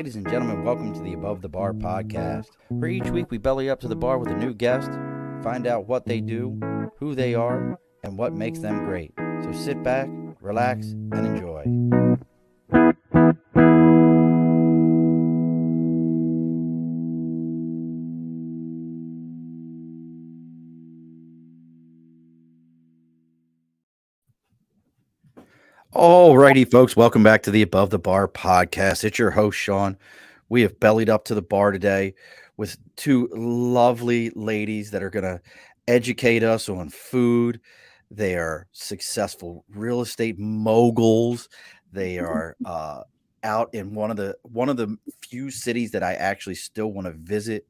Ladies and gentlemen, welcome to the Above the Bar podcast, where each week we belly up to the bar with a new guest, find out what they do, who they are, and what makes them great. So sit back, relax, and enjoy. Alrighty, folks, welcome back to the Above the Bar podcast. It's your host, Sean. We have bellied up to the bar today with two lovely ladies that are going to educate us on food. They are successful real estate moguls. They are out in one of the few cities that I actually still want to visit.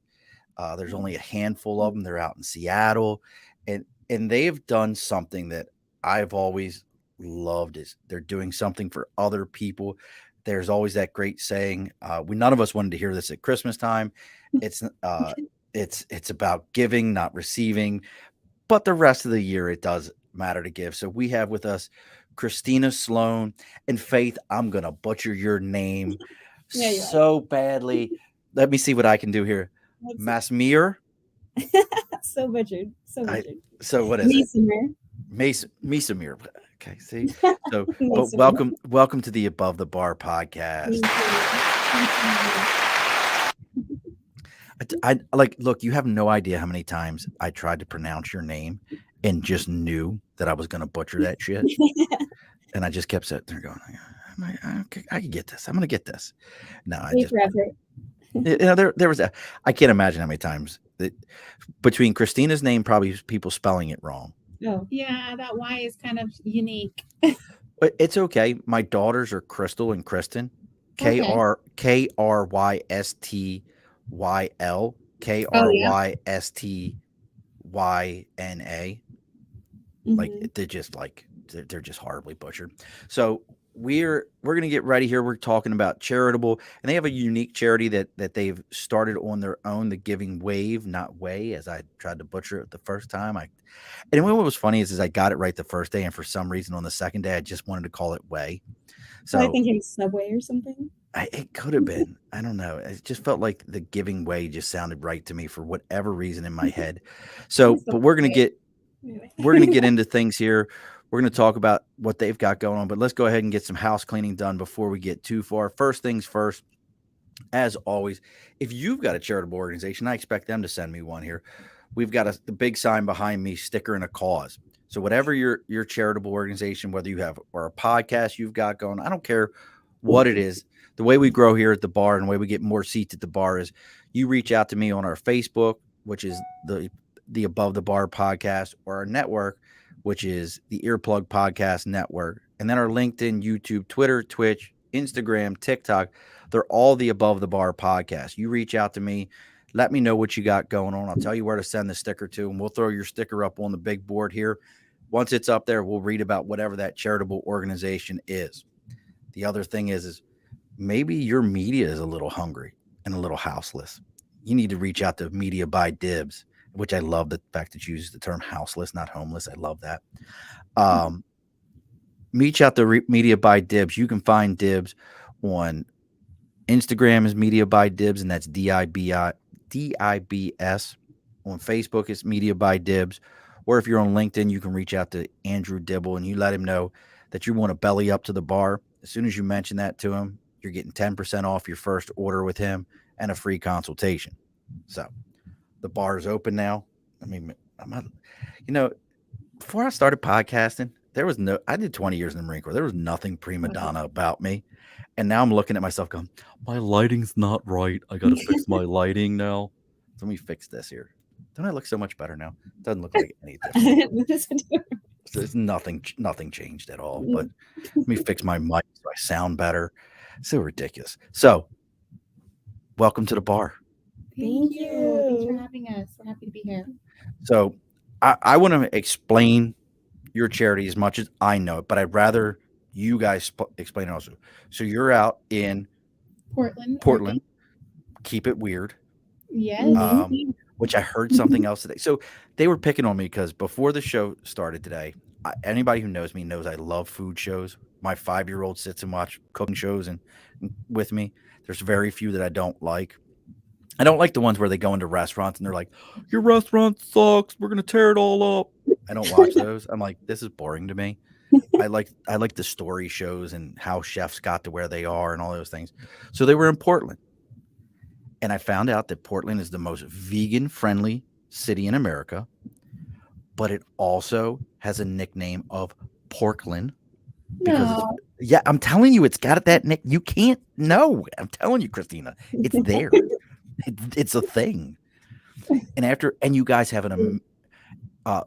There's only a handful of them. They're out in Seattle, and they've done something that I've always loved. Is they're doing something for other people. There's always that great saying. We none of us wanted to hear this at Christmas time. It's it's about giving, not receiving. But the rest of the year, it does matter to give. So we have with us Christina Sloan and Faith. I'm gonna butcher your name so badly. Let me see what I can do here. Masmir. So butchered. So what is it? Mesamir. Okay, see. So, but welcome to the Above the Bar podcast. I like. Look, you have no idea how many times I tried to pronounce your name and just knew that I was going to butcher that shit, and I just kept sitting there going, I can get this. I'm going to get this. No, I just. There was I can't imagine how many times that between Christina's name, probably people spelling it wrong. Oh. Yeah, that Y is kind of unique. But it's okay. My daughters are Crystal and Kristen. Krystyn Krystyn. Like they're just horribly butchered. So we're gonna get ready here. We're talking about charitable, and they have a unique charity that they've started on their own, the Giving Wave, not Way, as I tried to butcher it the first time. And what was funny is I got it right the first day, and for some reason on the second day I just wanted to call it Way. So I think it's Subway or something. It could have been. I don't know. It just felt like the Giving Way just sounded right to me for whatever reason in my head. So, but we're gonna get into things here. We're going to talk about what they've got going on, but let's go ahead and get some house cleaning done before we get too far. First things first, as always, if you've got a charitable organization, I expect them to send me one here. We've got the big sign behind me, sticker and a cause. So whatever your charitable organization, whether you have or a podcast you've got going, I don't care what it is. The way we grow here at the bar and the way we get more seats at the bar is you reach out to me on our Facebook, which is the Above the Bar podcast, or our network, which is the Earplug Podcast Network, and then our LinkedIn, YouTube, Twitter, Twitch, Instagram, TikTok. They're all the Above the Bar podcast. You reach out to me, let me know what you got going on. I'll tell you where to send the sticker to, and we'll throw your sticker up on the big board here. Once it's up there, we'll read about whatever that charitable organization is. The other thing is maybe your media is a little hungry and a little houseless. You need to reach out to Media by Dibs, which I love the fact that you use the term houseless, not homeless. I love that. Reach out to Media by Dibs. You can find Dibs on Instagram is Media by Dibs, and that's DIBS. On Facebook, it's Media by Dibs. Or if you're on LinkedIn, you can reach out to Andrew Dibble and you let him know that you want to belly up to the bar. As soon as you mention that to him, you're getting 10% off your first order with him and a free consultation. So the bar is open now. I mean, before I started podcasting, I did 20 years in the Marine Corps. There was nothing prima donna about me. And now I'm looking at myself going, my lighting's not right. I got to fix my lighting now. So let me fix this here. Don't I look so much better now? It doesn't look like any different. So there's nothing changed at all. But let me fix my mic so I sound better. So ridiculous. So welcome to the bar. Thank you. Thanks for having us. We're happy to be here. So I want to explain your charity as much as I know it, but I'd rather you guys explain it also. So you're out in Portland. Keep it weird. Yes. Which I heard something else today. So they were picking on me because before the show started today, anybody who knows me knows I love food shows my 5-year-old sits and watch cooking shows and with me. There's very few that I don't like. I don't like the ones where they go into restaurants and they're like, "Your restaurant sucks. We're gonna tear it all up." I don't watch those. I'm like, this is boring to me. I like the story shows and how chefs got to where they are and all those things. So they were in Portland, and I found out that Portland is the most vegan friendly city in America, but it also has a nickname of Porkland because No. yeah, I'm telling you, it's got that nick. You can't know. I'm telling you, Christina, it's there. It's a thing. And you guys have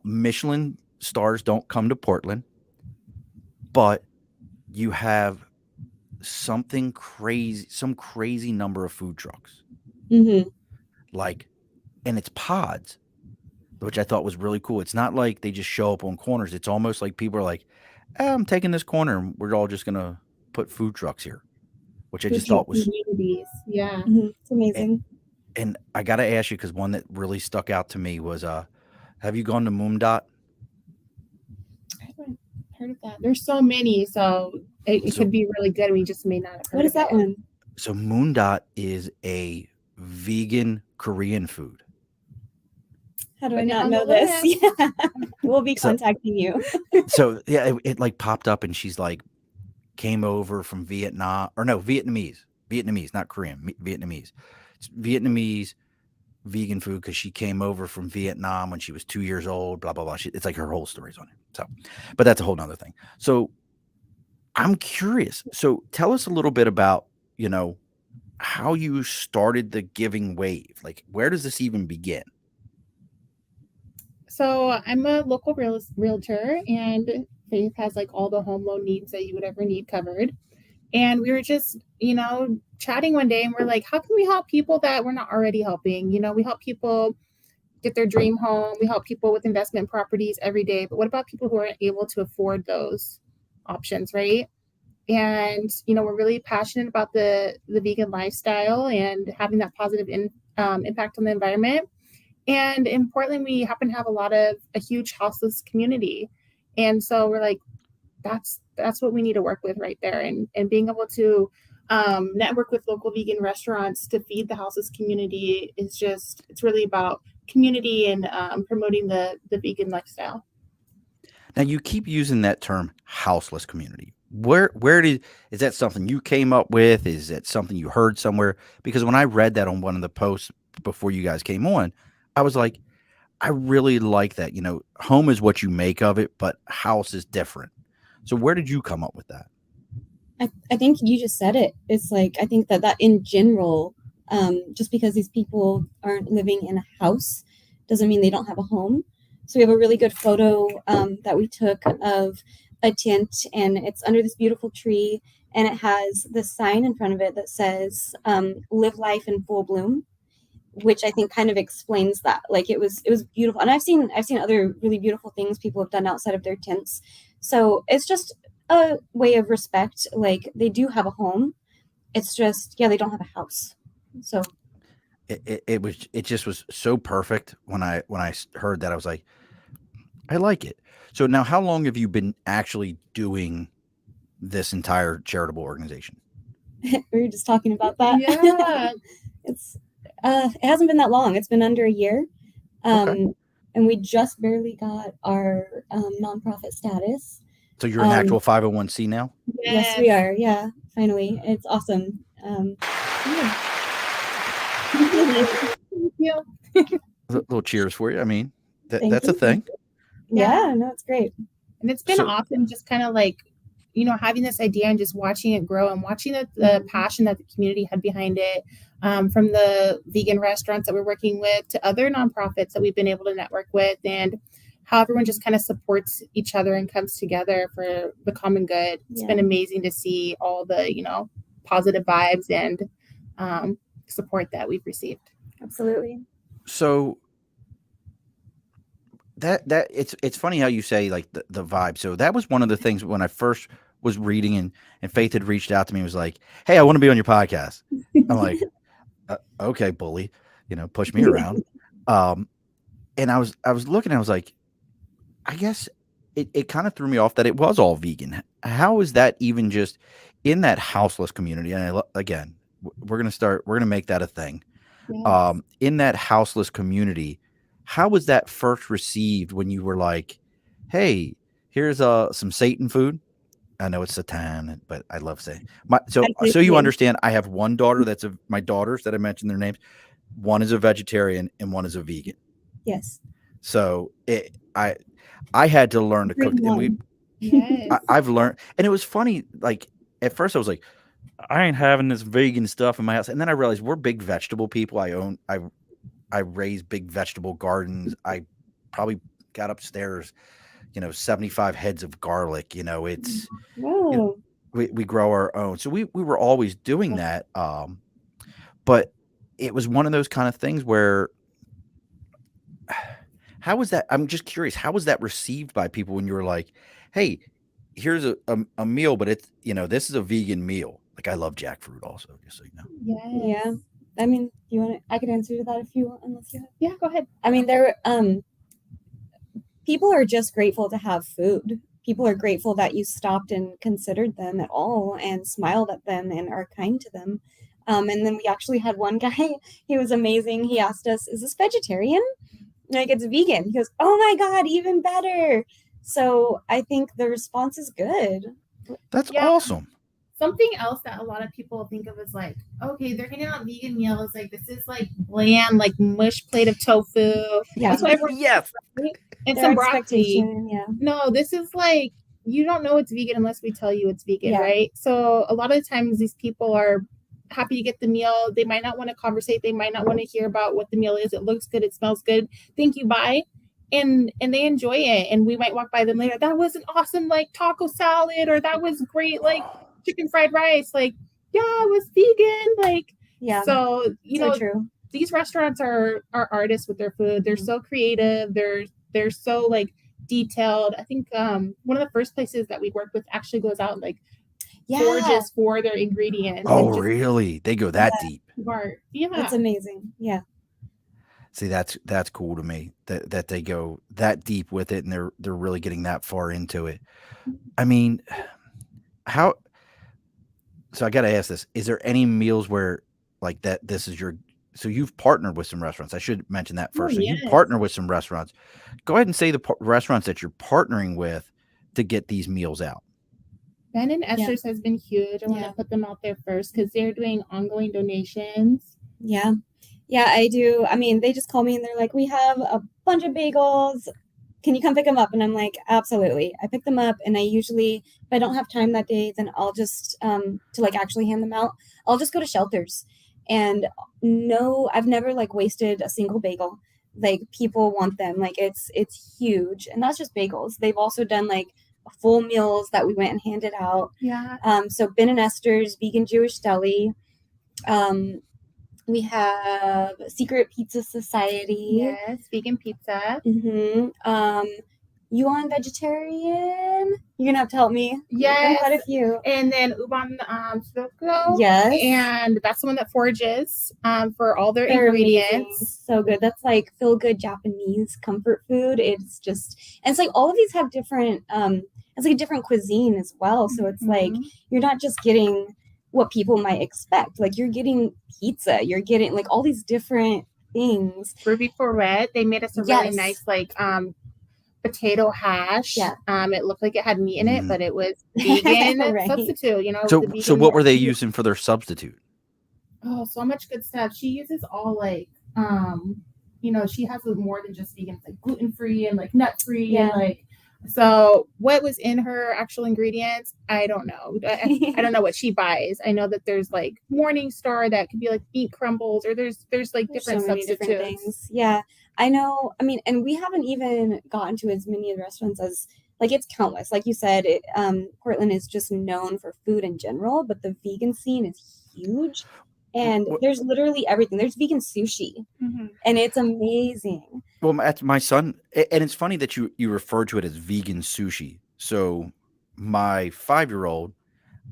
Michelin stars don't come to Portland, but you have some crazy number of food trucks, Mm-hmm. like, and it's pods, which I thought was really cool. It's not like they just show up on corners. It's almost like people are like, I'm taking this corner and we're all just gonna put food trucks here, which I just thought was. Communities. Yeah. Mm-hmm. It's amazing. And I gotta ask you because one that really stuck out to me was, have you gone to Moondot? I haven't heard of that. There's so many, so it So- could be really good. We just may not have heard What is of that it. one? So Moondot is a vegan Korean food. How do I Put it not on know the this? list. Yeah. We'll be So- contacting you. So yeah, it like popped up and she's like came over from Vietnam or no, Vietnamese, not Korean, Vietnamese. It's Vietnamese vegan food because she came over from Vietnam when she was 2 years old, blah, blah, blah. It's like her whole story's on it. So, but that's a whole nother thing. So I'm curious. So tell us a little bit about, how you started the giving wave. Like, where does this even begin? So I'm a local realtor, and Faith has like all the home loan needs that you would ever need covered. And we were just, chatting one day, and we're like, how can we help people that we're not already helping? We help people get their dream home. We help people with investment properties every day. But what about people who aren't able to afford those options, right? And we're really passionate about the vegan lifestyle and having that positive impact on the environment. And in Portland, we happen to have a huge houseless community. And so we're like, that's what we need to work with right there. And being able to network with local vegan restaurants to feed the houseless community it's really about community and promoting the vegan lifestyle. Now you keep using that term houseless community. Is that something you came up with? Is that something you heard somewhere? Because when I read that on one of the posts before you guys came on, I was like, I really like that. Home is what you make of it, but house is different. So where did you come up with that? I think you just said it. It's like, I think that in general, just because these people aren't living in a house doesn't mean they don't have a home. So we have a really good photo that we took of a tent, and it's under this beautiful tree, and it has this sign in front of it that says live life in full bloom, which I think kind of explains that. Like it was beautiful. And I've seen other really beautiful things people have done outside of their tents. So it's just a way of respect. Like they do have a home. It's just, yeah, they don't have a house. So It just was so perfect when I heard that. I was like, I like it. So now how long have you been actually doing this entire charitable organization? we were just talking about that. Yeah. It hasn't been that long. It's been under a year. Okay. And we just barely got our nonprofit status. So you're an actual 501c now? Yes, we are. Yeah, finally. It's awesome. Yeah. Thank you. A little cheers for you. I mean, Thank that's a you. thing. Yeah, no, it's great. And it's been So- awesome just kind of like, having this idea and just watching it grow and watching the passion that the community had behind it, from the vegan restaurants that we're working with to other nonprofits that we've been able to network with, and how everyone just kind of supports each other and comes together for the common good. It's Yeah. been amazing to see all the, positive vibes and support that we've received. Absolutely. So that it's funny how you say like the vibe. So that was one of the things when I first was reading and Faith had reached out to me and was like, hey, I want to be on your podcast. I'm like, okay, bully, push me around. And I was looking, I was like, I guess it kind of threw me off that it was all vegan. how is that even just in that houseless community? And again, we're gonna make that a thing. Yes. In that houseless community, how was that first received when you were like, "Hey, here's some Satan food." I know it's Satan, but I love saying I see so what you you mean. understand. I have one daughter my daughters that I mentioned their names. One is a vegetarian and one is a vegan. Yes. So I had to learn to cook, Bring and one. Yes. I've learned, and it was funny. Like at first, I was like, I ain't having this vegan stuff in my house, and then I realized we're big vegetable people. I raise big vegetable gardens. I probably got upstairs, 75 heads of garlic. It's you know, Whoa. we grow our own, so we were always doing that. But it was one of those kind of things where how was that? I'm just curious. How was that received by people when you were like, "Hey, here's a meal, but it's this is a vegan meal." Like I love jackfruit, also, just so you know. Yes. Yeah. I mean, you want to? I could answer to that if you want, unless you have. Yeah, go ahead. I mean, people are just grateful to have food. People are grateful that you stopped and considered them at all and smiled at them and are kind to them. And then we actually had one guy, he was amazing. He asked us, "Is this vegetarian?" Like, it's vegan. He goes, "Oh my God, even better." So I think the response is good. That's Yeah. awesome. Something else that a lot of people think of is like, okay, they're handing out vegan meals. Like, this is like bland, like mush plate of tofu. Yeah. That's what everyone Yes. and Their some broccoli. expectation, yeah. No, this is like, you don't know it's vegan unless we tell you it's vegan, Yeah. right? So a lot of the times these people are happy to get the meal. They might not want to conversate. They might not want to hear about what the meal is. It looks good. It smells good. Thank you. Bye. And they enjoy it. And we might walk by them later. That was an awesome like taco salad, or that was great like chicken fried rice. Like, yeah, it was vegan. Like, Yeah. so you So know, true. these restaurants are artists with their food. They're so creative. They're so like detailed. I think one of the first places that we work with actually goes out and like Yeah. forages for their ingredients. Oh, and just really? They go that deep. smart. Yeah. That's amazing. Yeah. See, that's cool to me that they go that deep with it, and they're really getting that far into it. I mean, how? So I got to ask this: is there any meals where like that? This is your so you've partnered with some restaurants. I should mention that first. So you yes. partner with some restaurants. Go ahead and say the restaurants that you're partnering with to get these meals out. Ben and Esther's has been huge. I want to put them out there first because they're doing ongoing donations. Yeah. Yeah, I do. I mean, they just call me and they're like, "We have a bunch of bagels. Can you come pick them up?" And I'm like, "Absolutely." I pick them up, and I usually, if I don't have time that day, then I'll just to like actually hand them out. I'll just go to shelters. And no, I've never like wasted a single bagel. Like, people want them. Like, it's huge. And that's just bagels. They've also done like full meals that we went and handed out. Yeah. So Ben and Esther's Vegan Jewish Deli. We have Secret Pizza Society. Yes, vegan pizza. Yuan Vegetarian. You're gonna have to help me. Yes. Quite a few. And then Uban Soko. Yes. And that's the one that forages for all their They're ingredients. amazing. So good. That's like feel good Japanese comfort food. It's just, and it's like all of these have different it's like a different cuisine as well. So it's like you're not just getting what people might expect. Like, you're getting pizza, you're getting like all these different things. Ruby Foret, they made us a really nice like potato hash. Yeah. It looked like it had meat in it, but it was vegan Right. substitute, you know. So what were they using for their substitute? Oh, so much good stuff. She uses all like you know, she has more than just vegan. It's like gluten-free and like nut-free and like, so what was in her actual ingredients, I don't know. I don't know what she buys. I know that there's like Morningstar that could be like meat crumbles, or there's like different so many substitutes. different things. Yeah, I know. I mean, and we haven't even gotten to as many restaurants as, like, it's countless. Like you said, Portland is just known for food in general, but the vegan scene is huge. And there's literally everything. There's vegan sushi, and it's amazing. Well, my son, and it's funny that you refer to it as vegan sushi. So my 5-year-old,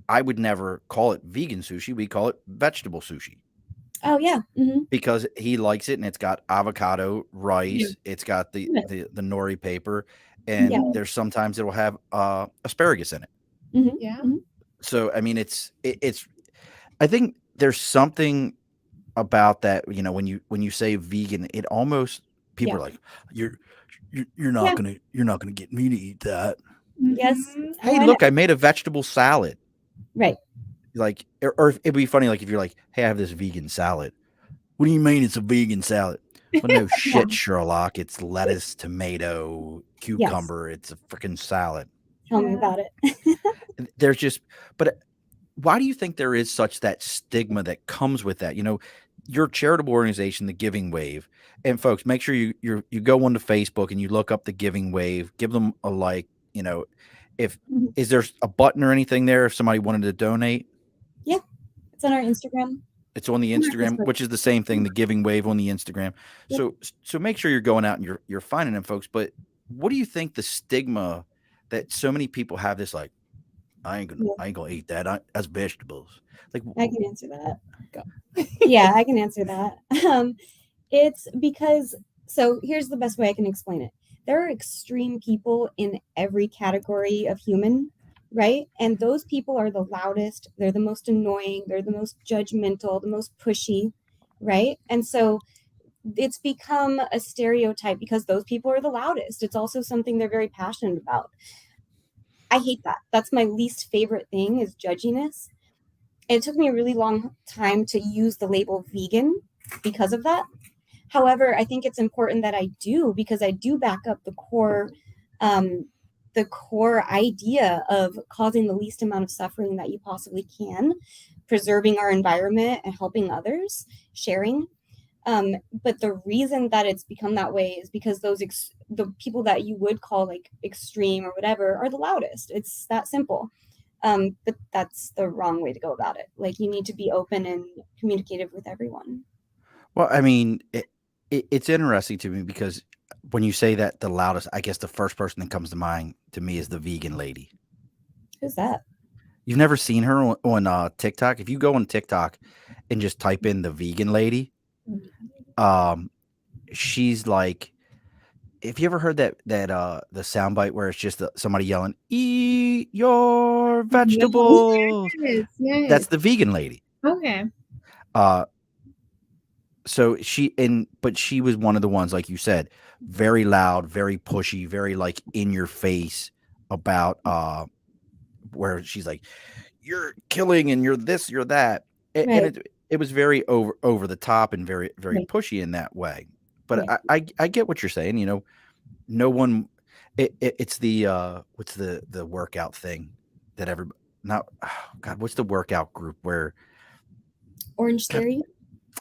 I would never call it vegan sushi. We call it vegetable sushi. Oh yeah, because he likes it, and it's got avocado, rice. It's got the nori paper, and there's sometimes it'll have asparagus in it. Yeah. So I mean, it's. I think there's something about that. You know, when you say vegan, it almost people Yeah. are like, you're not Yeah. gonna get me to eat that. Yes. Mhm. Hey, Oh, look, I made a vegetable salad. right. Like, or it'd be funny, like if you're like, hey, I have this vegan salad. What do you mean it's a vegan salad? Well, no shit, Sherlock. It's lettuce, tomato, Yes. cucumber. It's a freaking salad. Tell me Yeah. about it. There's just, but why do you think there is such that stigma that comes with that? You know, your charitable organization, the Giving Wave, and folks, make sure you go onto Facebook and you look up the Giving Wave. Give them a like. You know, if Mhm. is there a button or anything there if somebody wanted to donate? Yeah. It's on our Instagram. It's on the On our Instagram, Facebook. which is the same thing, the Giving Wave on the Instagram. Yep. So make sure you're going out and you're finding them, folks. But what do you think the stigma that so many people have this like, I ain't gonna eat that. That's vegetables. Like, I can answer that. Yeah, I can answer that. It's because, so here's the best way I can explain it. There are extreme people in every category of human, right? And those people are the loudest, they're the most annoying, they're the most judgmental, the most pushy, right? And so it's become a stereotype because those people are the loudest. It's also something they're very passionate about. I hate that. That's my least favorite thing is judginess. It took me a really long time to use the label vegan because of that. However, I think it's important that I do because I do back up um, the core idea of causing the least amount of suffering that you possibly can, preserving our environment and helping others, sharing. But the reason that it's become that way is because the people that you would call like extreme or whatever are the loudest. It's that simple. But that's the wrong way to go about it. Like you need to be open and communicative with everyone. well, I mean, it's interesting to me because when you say that the loudest, I guess the first person that comes to mind to me is the vegan lady. Who's that? You've never seen her on TikTok? If you go on TikTok and just type in the vegan lady, she's like, have you ever heard that the soundbite where it's just somebody yelling, "Eat your vegetables"? Yes. That's the vegan lady. Okay. So but she was one of the ones, like you said, very loud, very pushy, very like in your face about where she's like, you're killing and you're this, you're that. And Right. it was very over the top and very, very Right. pushy in that way. But Right. I get what you're saying, you know, no one it's the what's the workout thing that everybody not oh God, what's the workout group where Orange God, Theory.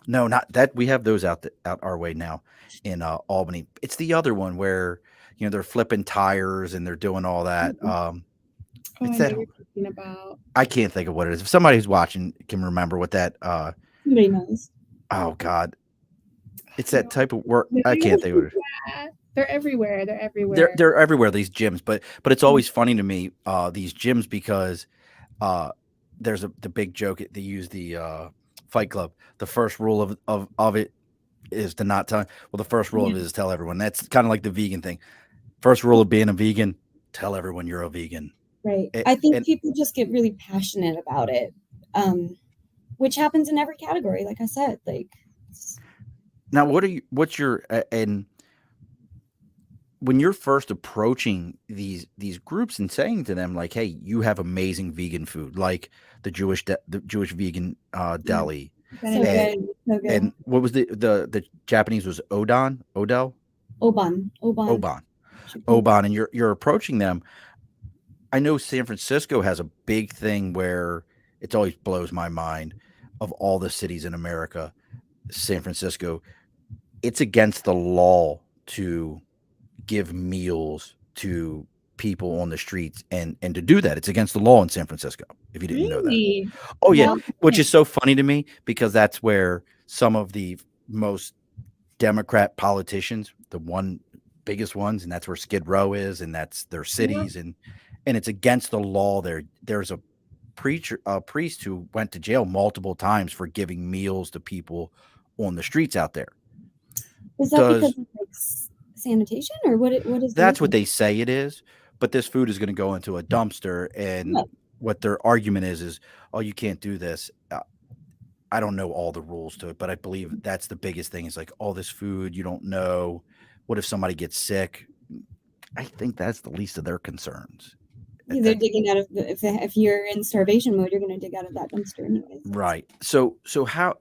no, not that we have those out our way now in Albany. It's the other one where you know they're flipping tires and they're doing all that. Mhm. Oh, It's I know that what you're talking about. I can't think of what it is. If somebody who's watching can remember what that Somebody knows. oh God, it's No. that type of work. I can't think of it. Yeah. They're everywhere. They're They're everywhere. they're everywhere, these gyms, but it's always funny to me, these gyms because uh there's the big joke they use the Fight Club. The first rule of it is to not tell. Well, the first rule of it is tell everyone. That's kind of like the vegan thing. First rule of being a vegan: tell everyone you're a vegan. Right. A- I think And people just get really passionate about it, which happens in every category. Like I said, like now, what's your and when you're first approaching these groups and saying to them like, "Hey, you have amazing vegan food," like the Jewish vegan deli, so and, good, so good. and what was the Japanese was Odell Oban. Oban, and you're approaching them. I know San Francisco has a big thing where it always blows my mind of all the cities in America, San Francisco, it's against the law to give meals to people on the streets and to do that. It's against the law in San Francisco, if you didn't know that. Really? Oh yeah, Well, which is so funny to me because that's where some of the most Democrat politicians, the biggest ones, and that's where Skid Row is, and that's their cities, and it's against the law there. There's a priest who went to jail multiple times for giving meals to people on the streets out there. is that Does because of like sanitation or what? What is the That's what reason? they say it is, but this food is going to go into a dumpster, and Right. what their argument is, oh, you can't do this. I don't know all the rules to it, but I believe that's the biggest thing is like all this food you don't know. What if somebody gets sick? I think that's the least of their concerns. They're digging out of if you're in starvation mode, you're going to dig out of that dumpster anyways. Right. So how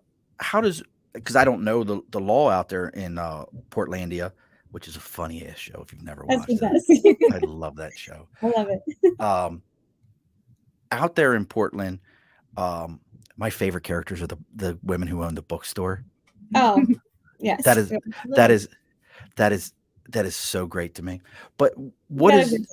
does, because I don't know the law out there in Portlandia, which is a funny ass show if you've never That's watched the it. best. I love that show. I love it. Out there in Portland, my favorite characters are the women who own the bookstore. Oh, yes. That is so great to me. But what is,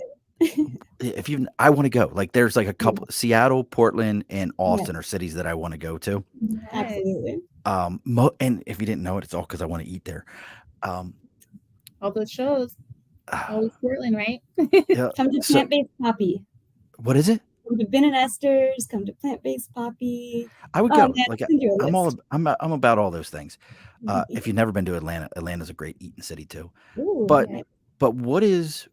if you, I want to go, like there's like a couple, Seattle, Portland, and Austin are cities that I want to go to. Absolutely. And if you didn't know it, it's all because I want to eat there. All those shows. Always Portland, right? Yeah. Come to Plant-Based Poppy. What is it? Come to Ben and Esther's. Come to Plant-Based Poppy. I would go. Man, like I'm about all those things. If you've never been to Atlanta, Atlanta's a great eating city too. Ooh, But what is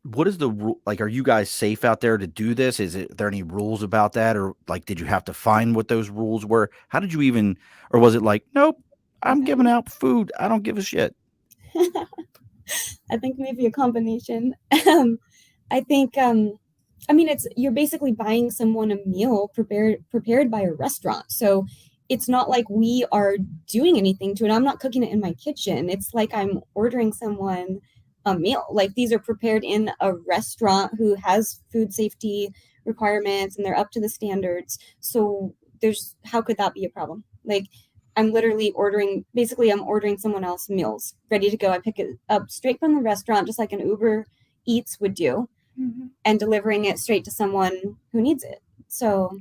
the rule? Like, are you guys safe out there to do this? Is there any rules about that, or like, did you have to find what those rules were? How did you even, or was it like, nope, I'm giving out food, I don't give a shit? I think maybe a combination. I think I mean you're basically buying someone a meal prepared by a restaurant. So it's not like we are doing anything to it. I'm not cooking it in my kitchen. It's like I'm ordering someone a meal. Like these are prepared in a restaurant who has food safety requirements and they're up to the standards. So how could that be a problem? Like I'm literally ordering someone else meals ready to go. I pick it up straight from the restaurant, just like an Uber Eats would do, and delivering it straight to someone who needs it. So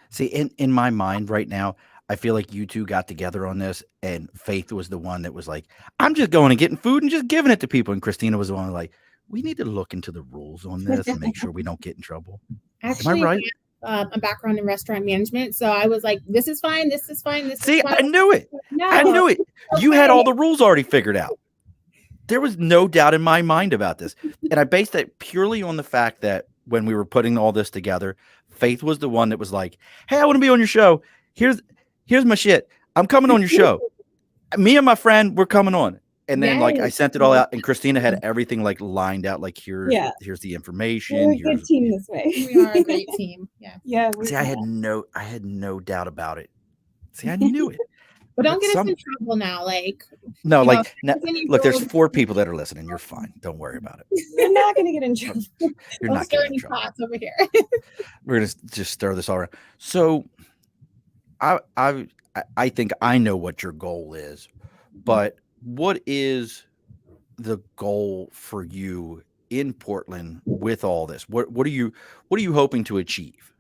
see, in my mind right now, I feel like you two got together on this, and Faith was the one that was like, I'm just going and getting food and just giving it to people. And Christina was the one like, we need to look into the rules on this and make sure we don't get in trouble. Actually, am I right? A background in restaurant management, so I was like, "This is fine. This is fine. This See, is fine." I knew it. No, I knew it. okay. You had all the rules already figured out. There was no doubt in my mind about this, and I based that purely on the fact that when we were putting all this together, Faith was the one that was like, "Hey, I want to be on your show. Here's my shit. I'm coming on your show. Me and my friend, we're coming on." And then like I sent it all out, and Christina had everything like lined out. Like here's the information. We're a good team this way. We are a great team. Yeah. Yeah. See, I had no doubt about it. See, I knew it. But don't get us in trouble now. Like no, like look, there's 4 people that are listening. You're fine. Don't worry about it. You're not gonna get in trouble. You're not getting in trouble. Pots over here. We're gonna just stir this all around. So I think I know what your goal is, but what is the goal for you in Portland with all this? What are you hoping to achieve?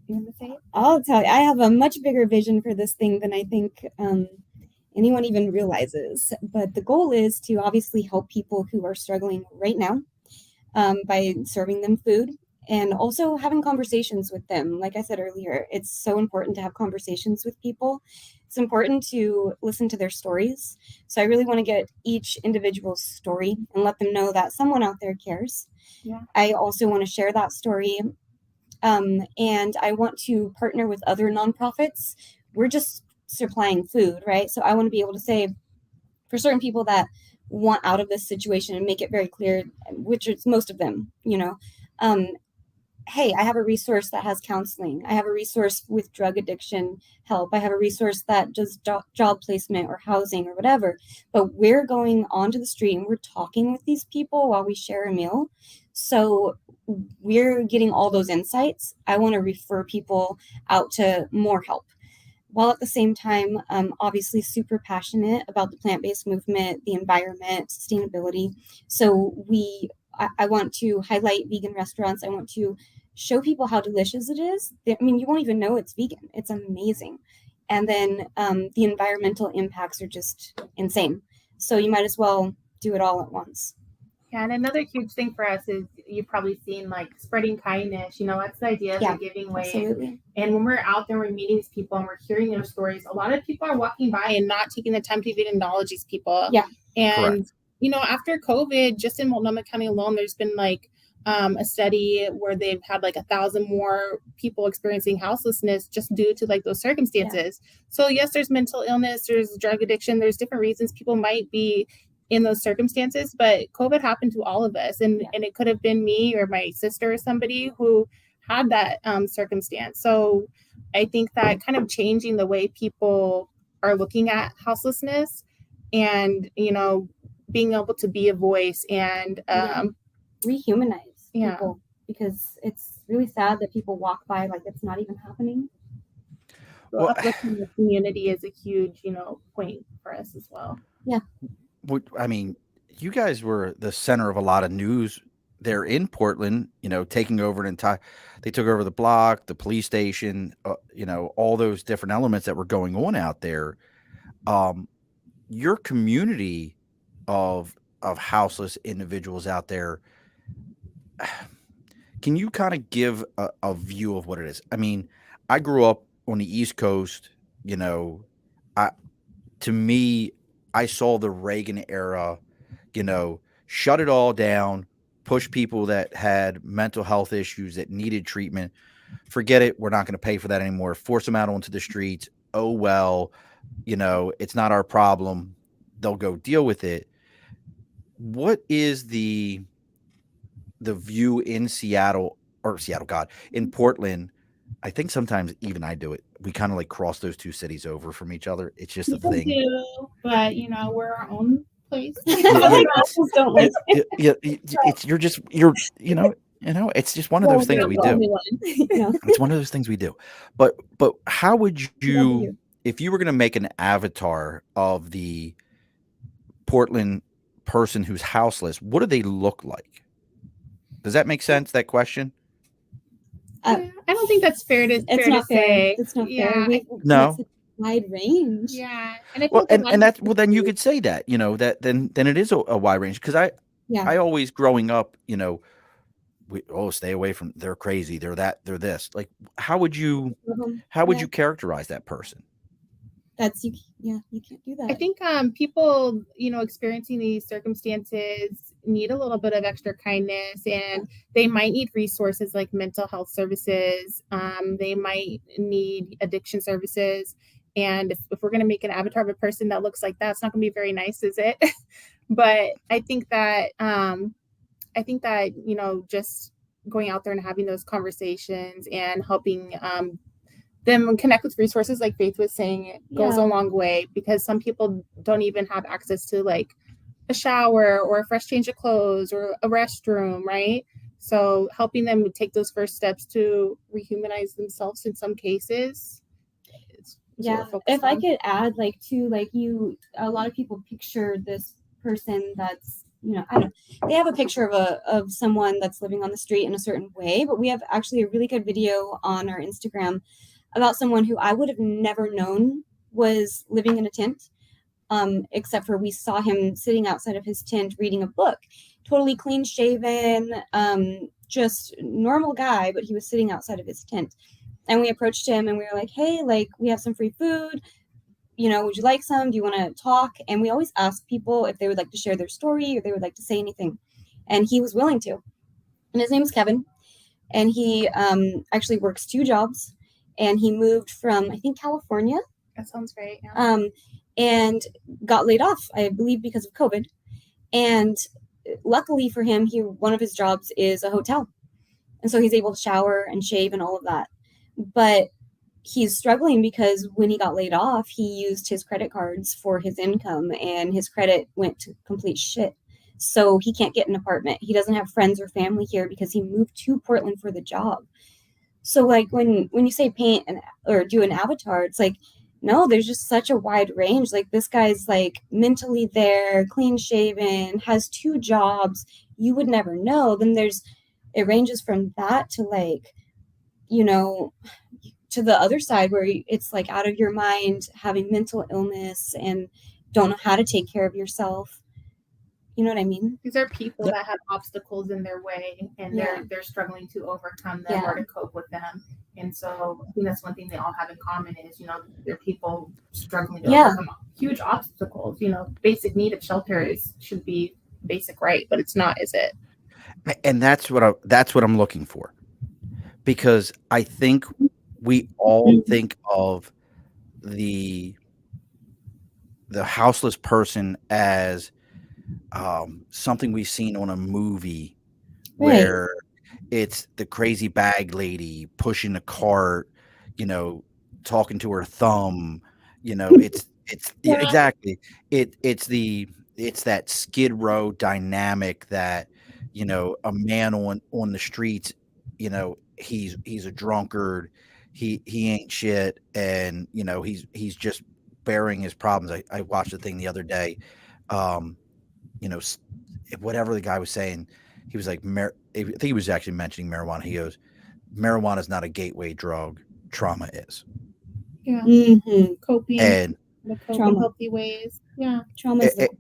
You want to say it? I'll tell you, I have a much bigger vision for this thing than I think anyone even realizes. But the goal is to obviously help people who are struggling right now by serving them food and also having conversations with them. Like I said earlier, it's so important to have conversations with people. It's important to listen to their stories. So I really want to get each individual's story and let them know that someone out there cares. Yeah. I also want to share that story. And I want to partner with other nonprofits. We're just supplying food, right? So I want to be able to say for certain people that want out of this situation and make it very clear, which is most of them, hey, I have a resource that has counseling. I have a resource with drug addiction help. I have a resource that does job placement or housing or whatever. But we're going onto the street and we're talking with these people while we share a meal. So we're getting all those insights. I want to refer people out to more help, while at the same time, obviously super passionate about the plant-based movement, the environment, sustainability. So I want to highlight vegan restaurants. I want to show people how delicious it is. I mean, you won't even know it's vegan. It's amazing. And then the environmental impacts are just insane. So you might as well do it all at once. Yeah, and another huge thing for us is you've probably seen like spreading kindness. That's the idea of giving away. Absolutely. And when we're out there, we're meeting these people and we're hearing their stories. A lot of people are walking by and not taking the time to even acknowledge these people. Yeah. And, after COVID, just in Multnomah County alone, there's been like a study where they've had like 1,000 more people experiencing houselessness just due to like those circumstances. So yes, there's mental illness, there's drug addiction, there's different reasons people might be in those circumstances, but COVID happened to all of us, and it could have been me or my sister or somebody who had that circumstance. So I think that kind of changing the way people are looking at houselessness, and being able to be a voice and rehumanize people, because it's really sad that people walk by like it's not even happening. So uplifting the community is a huge point for us as well. I mean, you guys were the center of a lot of news there in Portland, taking over they took over the block, the police station, all those different elements that were going on out there. Your community of houseless individuals out there, can you kind of give a view of what it is? I mean, I grew up on the East Coast, to me, I saw the Reagan era, shut it all down, push people that had mental health issues that needed treatment. Forget it. We're not going to pay for that anymore. Force them out onto the streets. Oh, well, it's not our problem. They'll go deal with it. What is the view in in Portland? I think sometimes even I do it. We kind of like cross those two cities over from each other. It's just People a thing. do, but we're our own place. It's just one of those things we do. It's one of those things we do. But how would you, if you were going to make an avatar of the Portland person who's houseless, what do they look like? Does that make sense, that question? I don't think that's fair to say. It's not Yeah. fair. No. It's a wide range. Yeah, and I think then you could say that, that then it is a wide range, because I always growing up, stay away from, they're crazy, they're that, they're this. Like, how would you characterize that person? You can't do that. I think people, experiencing these circumstances need a little bit of extra kindness, and they might need resources like mental health services. They might need addiction services. And if we're going to make an avatar of a person that looks like that, it's not going to be very nice, is it? But I think that, just going out there and having those conversations and helping them connect with resources like Faith was saying goes a long way, because some people don't even have access to like a shower or a fresh change of clothes or a restroom, right? So helping them take those first steps to rehumanize themselves in some cases. If I could add a lot of people picture this person that's, I don't know, they have a picture of someone that's living on the street in a certain way, but we have actually a really good video on our Instagram about someone who I would have never known was living in a tent, except for we saw him sitting outside of his tent reading a book, totally clean shaven, just normal guy, but he was sitting outside of his tent. And we approached him and we were like, hey, we have some free food. Would you like some? Do you want to talk? And we always ask people if they would like to share their story or they would like to say anything. And he was willing to. And his name is Kevin. And he actually works 2 jobs. And he moved from, I think, California. That sounds great. Yeah. And got laid off, I believe, because of COVID. And luckily for him, one of his jobs is a hotel. And so he's able to shower and shave and all of that. But he's struggling because when he got laid off, he used his credit cards for his income and his credit went to complete shit. So he can't get an apartment. He doesn't have friends or family here because he moved to Portland for the job. So when you say paint or do an avatar, it's like, no, there's just such a wide range. Like, this guy's mentally there, clean shaven, has 2 jobs. You would never know. Then it ranges from that to to the other side where it's out of your mind, having mental illness and don't know how to take care of yourself. You know what I mean? These are people that have obstacles in their way, and they're struggling to overcome them or to cope with them. And so I think that's one thing they all have in common is, they're people struggling to overcome huge obstacles. Basic need of shelter should be basic right, but it's not, is it? And that's what I'm looking for, because I think we all think of the houseless person as something we've seen on a movie Right. where it's the crazy bag lady pushing a cart, talking to her thumb, yeah, Yeah. exactly. It's that Skid Row dynamic that, a man on the streets, he's a drunkard, he ain't shit, and he's just bearing his problems. I watched a thing the other day, um, you know, s- whatever the guy was saying, he was like, I think he was actually mentioning marijuana. He goes, marijuana is not a gateway drug, trauma is. Yeah. Mm-hmm. Coping, And the cope in Trauma. healthy ways. Yeah. Trauma is it,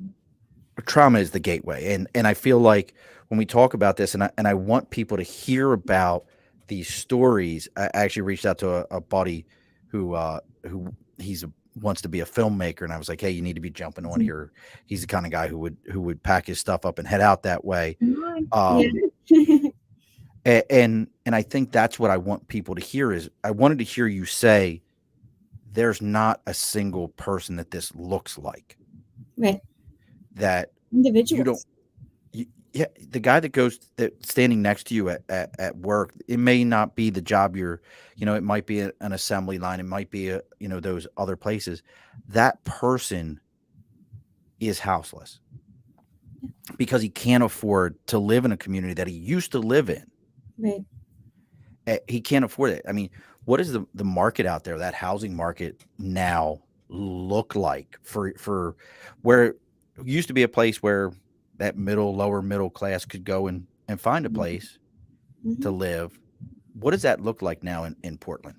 trauma is the gateway. And I feel like when we talk about this, and I want people to hear about these stories. I actually reached out to a buddy who wants to be a filmmaker, and I was like, hey, you need to be jumping on here. He's the kind of guy who would pack his stuff up and head out that way. Come on. Um, yeah. and I think that's what I want people to hear. Is I wanted to hear you say there's not a single person that this looks like, Right. that you don't Individuals. yeah, the guy that standing next to you at work, it may not be the job it might be an assembly line, it might be those other places. That person is houseless because he can't afford to live in a community that he used to live in. Right. He can't afford it. I mean, what is the market out there, that housing market now look like for where it used to be a place where that lower middle class could go and find a place to Mm-hmm. live? What does that look like now in Portland?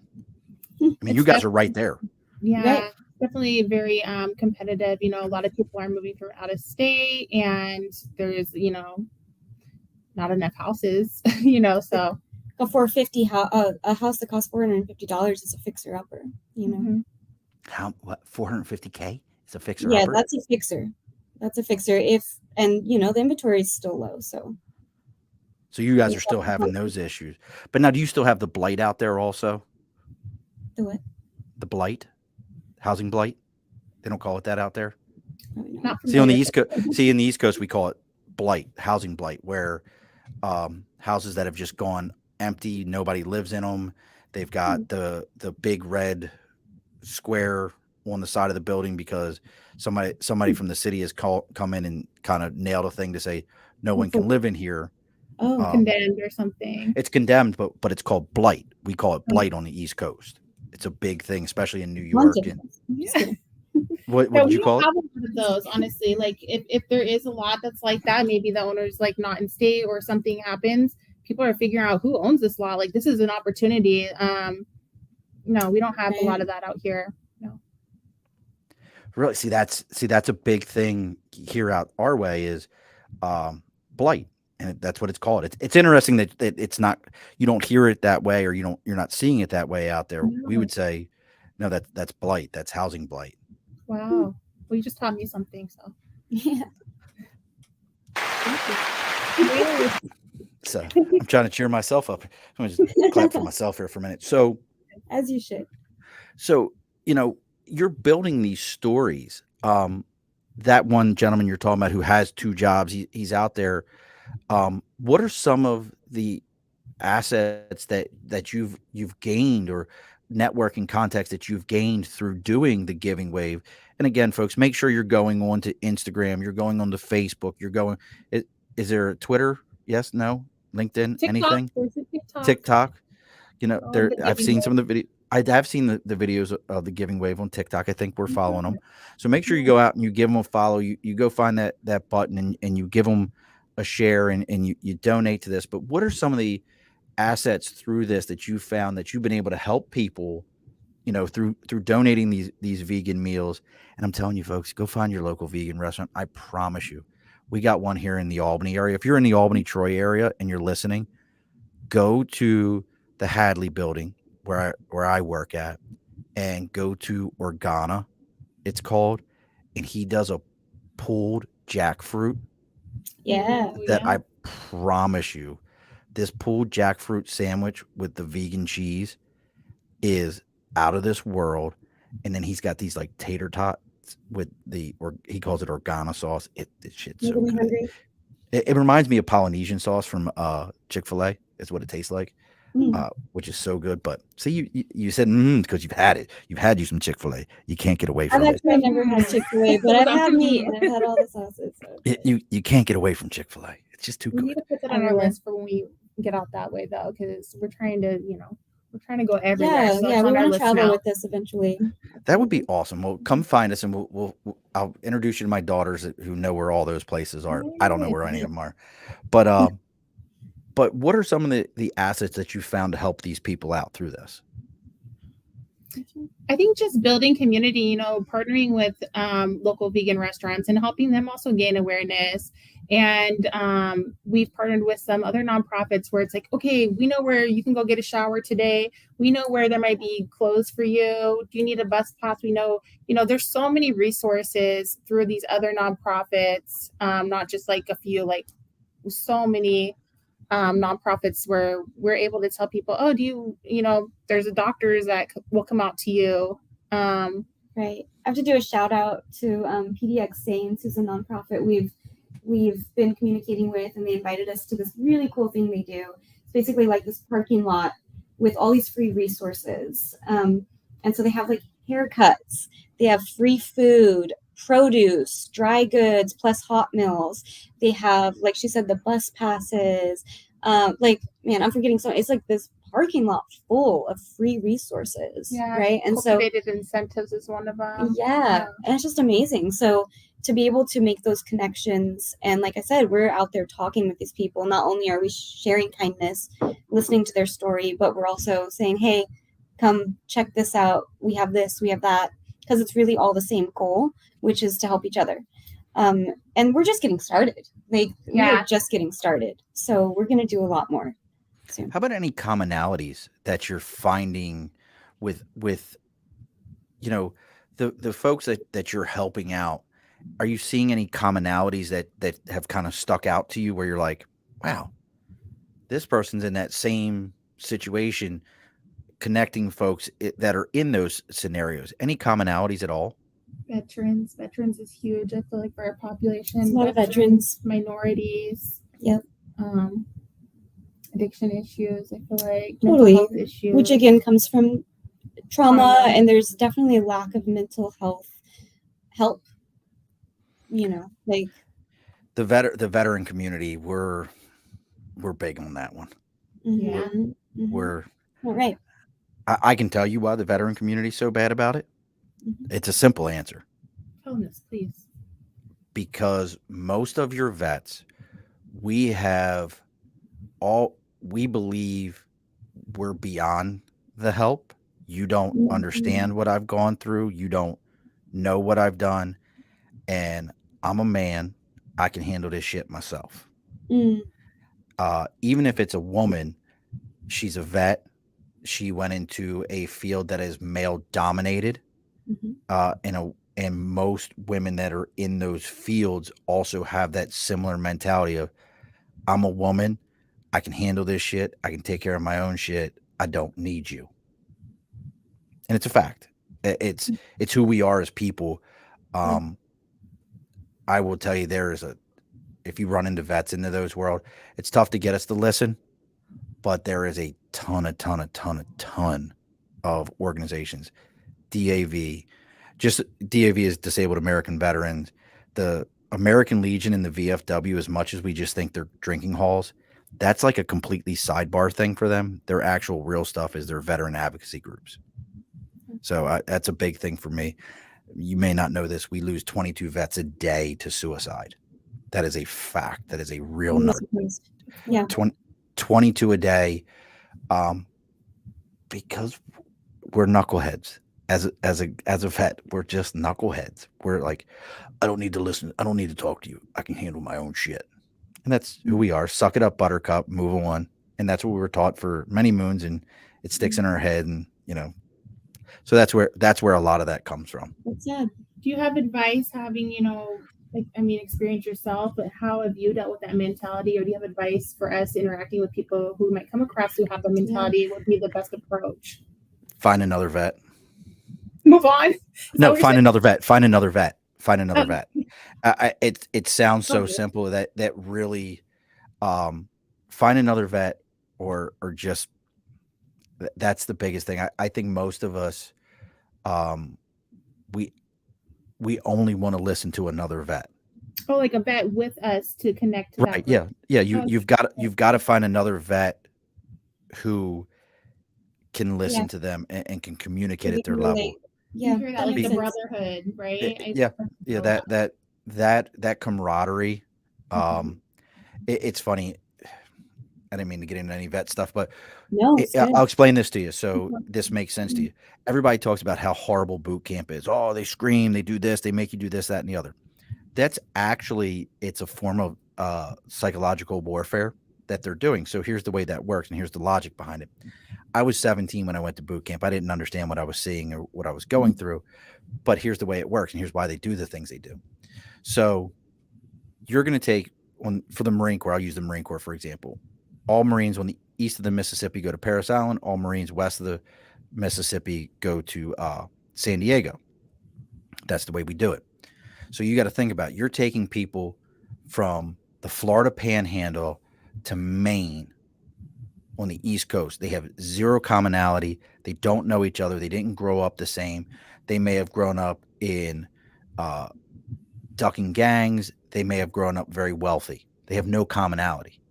I mean, you It's guys are right there. Yeah, Right. definitely very competitive. A lot of people are moving from out of state, and there's not enough houses. So A a house that costs $450 is a fixer upper. mhm. How, what, 450K is a fixer Yeah, upper? that's a fixer. That's a fixer. The inventory is still low, so So you guys you are still have to having find those issues. But now, do you still have the blight out there also? the what? The blight, housing blight. They don't call it that out there. Oh, no. Not See, on the familiar. East Coast, in the East Coast, we call it blight, housing blight, where houses that have just gone empty, nobody lives in them. They've got the big red square on the side of the building because somebody from the city has come in and kind of nailed a thing to say no one can live in here. Oh, Condemned or something. It's condemned, but it's called blight. We call it Oh. blight on the East Coast. It's a big thing, especially in New York. haunted. And I'm just kidding. what Yeah, did we you call don't it? have a lot of those, honestly. Like if there is a lot that's like that, maybe the owner's like not in state or something happens, people are figuring out who owns this lot. Like this is an opportunity. No, we don't have a lot of that out here. No. Really, see that's a big thing here out our way is blight, and that's what it's called. It's interesting that it's not, you don't hear it that way, or you're not seeing it that way out there. We No. would say no, that's blight. That's housing blight. Wow. Well, you just taught me something. So Yeah. So I'm trying to cheer myself up. I'm gonna just clap for myself here for a minute. So As you should. you're building these stories. That one gentleman you're talking about who has two jobs, he's out there. What are some of the assets that you've gained, or networking contacts that you've gained through doing the Giving Wave? And again, folks, make sure you're going on to Instagram, you're going on to Facebook, is there a Twitter? Yes, no, LinkedIn, TikTok, anything? there's a TikTok. TikTok. Oh, There, the I've Giving seen some of the video. I have seen the videos of the Giving Wave on TikTok. I think we're following them. So make sure you go out and you give them a follow. You go find that button and you give them a share, and you donate to this. But what are some of the assets through this that you found that you've been able to help people, through donating these vegan meals? And I'm telling you, folks, go find your local vegan restaurant. I promise you, we got one here in the Albany area. If you're in the Albany, Troy area and you're listening, go to the Hadley building where I work at, and go to Organa, it's called, and he does a pulled jackfruit Yeah. Oh, that yeah. promise you, this pulled jackfruit sandwich with the vegan cheese is out of this world. And then he's got these like tater tots with or he calls it organa sauce. This shit's so Making me good. hungry. It reminds me of Polynesian sauce from Chick-fil-A is what it tastes like, which is so good. But see, you said because you've had it. You've had you some Chick-fil-A. You can't get away from I've it. actually never had Chick-fil-A, but I've had meat and I've had all the sauces. So. You can't get away from Chick-fil-A. It's just too We need good. to put that on our list for when we get out that way, though, because we're trying to, we're trying to go everywhere. Yeah, so yeah, it's we on our want to list travel now. with this eventually. That would be awesome. Well, come find us, and I'll introduce you to my daughters who know where all those places are. I don't know where any of them are, but what are some of the assets that you found to help these people out through this? I think just building community, partnering with local vegan restaurants and helping them also gain awareness. And we've partnered with some other nonprofits where it's like, okay, we know where you can go get a shower today. We know where there might be clothes for you. Do you need a bus pass? We know, there's so many resources through these other nonprofits, not just like a few, like so many nonprofits where we're able to tell people, oh, there's a doctors that will come out to you. Right. I have to do a shout out to PDX Saints, who's a nonprofit we've been communicating with, and they invited us to this really cool thing they do. It's basically like this parking lot with all these free resources. And so they have like haircuts, they have free food, produce, dry goods, plus hot meals. They have, like she said, the bus passes. I'm forgetting something. It's like this parking lot full of free resources. Yeah, right. And cultivated incentives is one of them. Yeah, and it's just amazing. So to be able to make those connections, and like I said, we're out there talking with these people. Not only are we sharing kindness, listening to their story, but we're also saying, hey, come check this out. We have this, we have that, because it's really all the same goal, which is to help each other. And we're just getting started. We're just getting started. So we're going to do a lot more soon. How about any commonalities that you're finding with the folks that you're helping out? Are you seeing any commonalities that have kind of stuck out to you where you're like, wow, this person's in that same situation, connecting folks that are in those scenarios? Any commonalities at all? Veterans is huge. I feel like for our population, a lot of veterans, minorities, addiction issues. I feel like totally, mental health issues, which again comes from trauma, and there's definitely a lack of mental health help. Like the veteran community, we're big on that one. Yeah, we're right. I can tell you why the veteran community is so bad about it. It's a simple answer. Tell us, please. Because most of your vets, we believe we're beyond the help. You don't understand what I've gone through. You don't know what I've done. And I'm a man. I can handle this shit myself. Even if it's a woman, she's a vet. She went into a field that is male dominated. And most women that are in those fields also have that similar mentality of, I'm a woman, I can handle this shit, I can take care of my own shit, I don't need you. And it's a fact. It's who we are as people. I will tell you, if you run into vets into those world, it's tough to get us to listen, but there is a ton of organizations. DAV is Disabled American Veterans. The American Legion and the VFW, as much as we just think they're drinking halls, that's like a completely sidebar thing for them. Their actual real stuff is their veteran advocacy groups. So that's a big thing for me. You may not know this. We lose 22 vets a day to suicide. That is a fact. That is a real number. Yeah. 22 a day. Because we're knuckleheads. As a vet, we're just knuckleheads. We're like, I don't need to listen. I don't need to talk to you. I can handle my own shit. And that's who we are. Suck it up, buttercup, move on. And that's what we were taught for many moons, and it sticks in our head. And, so that's where a lot of that comes from. That's sad. Do you have advice having, experience yourself, but how have you dealt with that mentality, or do you have advice for us interacting with people who might come across who have the mentality? Would be the best approach? Find another vet. Move on. No, find another vet. Find another vet. Find another Oh. vet. It sounds so Okay. simple that really find another vet or just that's the biggest thing. I think most of us we only want to listen to another vet. Oh, like a vet with us to connect to Right. that. Yeah. You've got to find another vet who can listen to them and can communicate at their level. Yeah, You hear that, like the brotherhood, right? That camaraderie. It's funny. I didn't mean to get into any vet stuff, but no, I'll explain this to you so this makes sense to you. Everybody talks about how horrible boot camp is. Oh, they scream, they do this, they make you do this, that, and the other. That's actually, it's a form of psychological warfare that they're doing. So here's the way that works, and here's the logic behind it. I was 17 when I went to boot camp. I didn't understand what I was seeing or what I was going through, but here's the way it works, and here's why they do the things they do. So you're going to take for the Marine Corps. I'll use the Marine Corps for example. All Marines on the east of the Mississippi go to Parris Island. All Marines west of the Mississippi go to San Diego. That's the way we do it. So you got to think about it. You're taking people from the Florida Panhandle to Maine on the East Coast. They have zero commonality. They don't know each other. They didn't grow up the same. They may have grown up in ducking gangs. They may have grown up very wealthy. They have no commonality.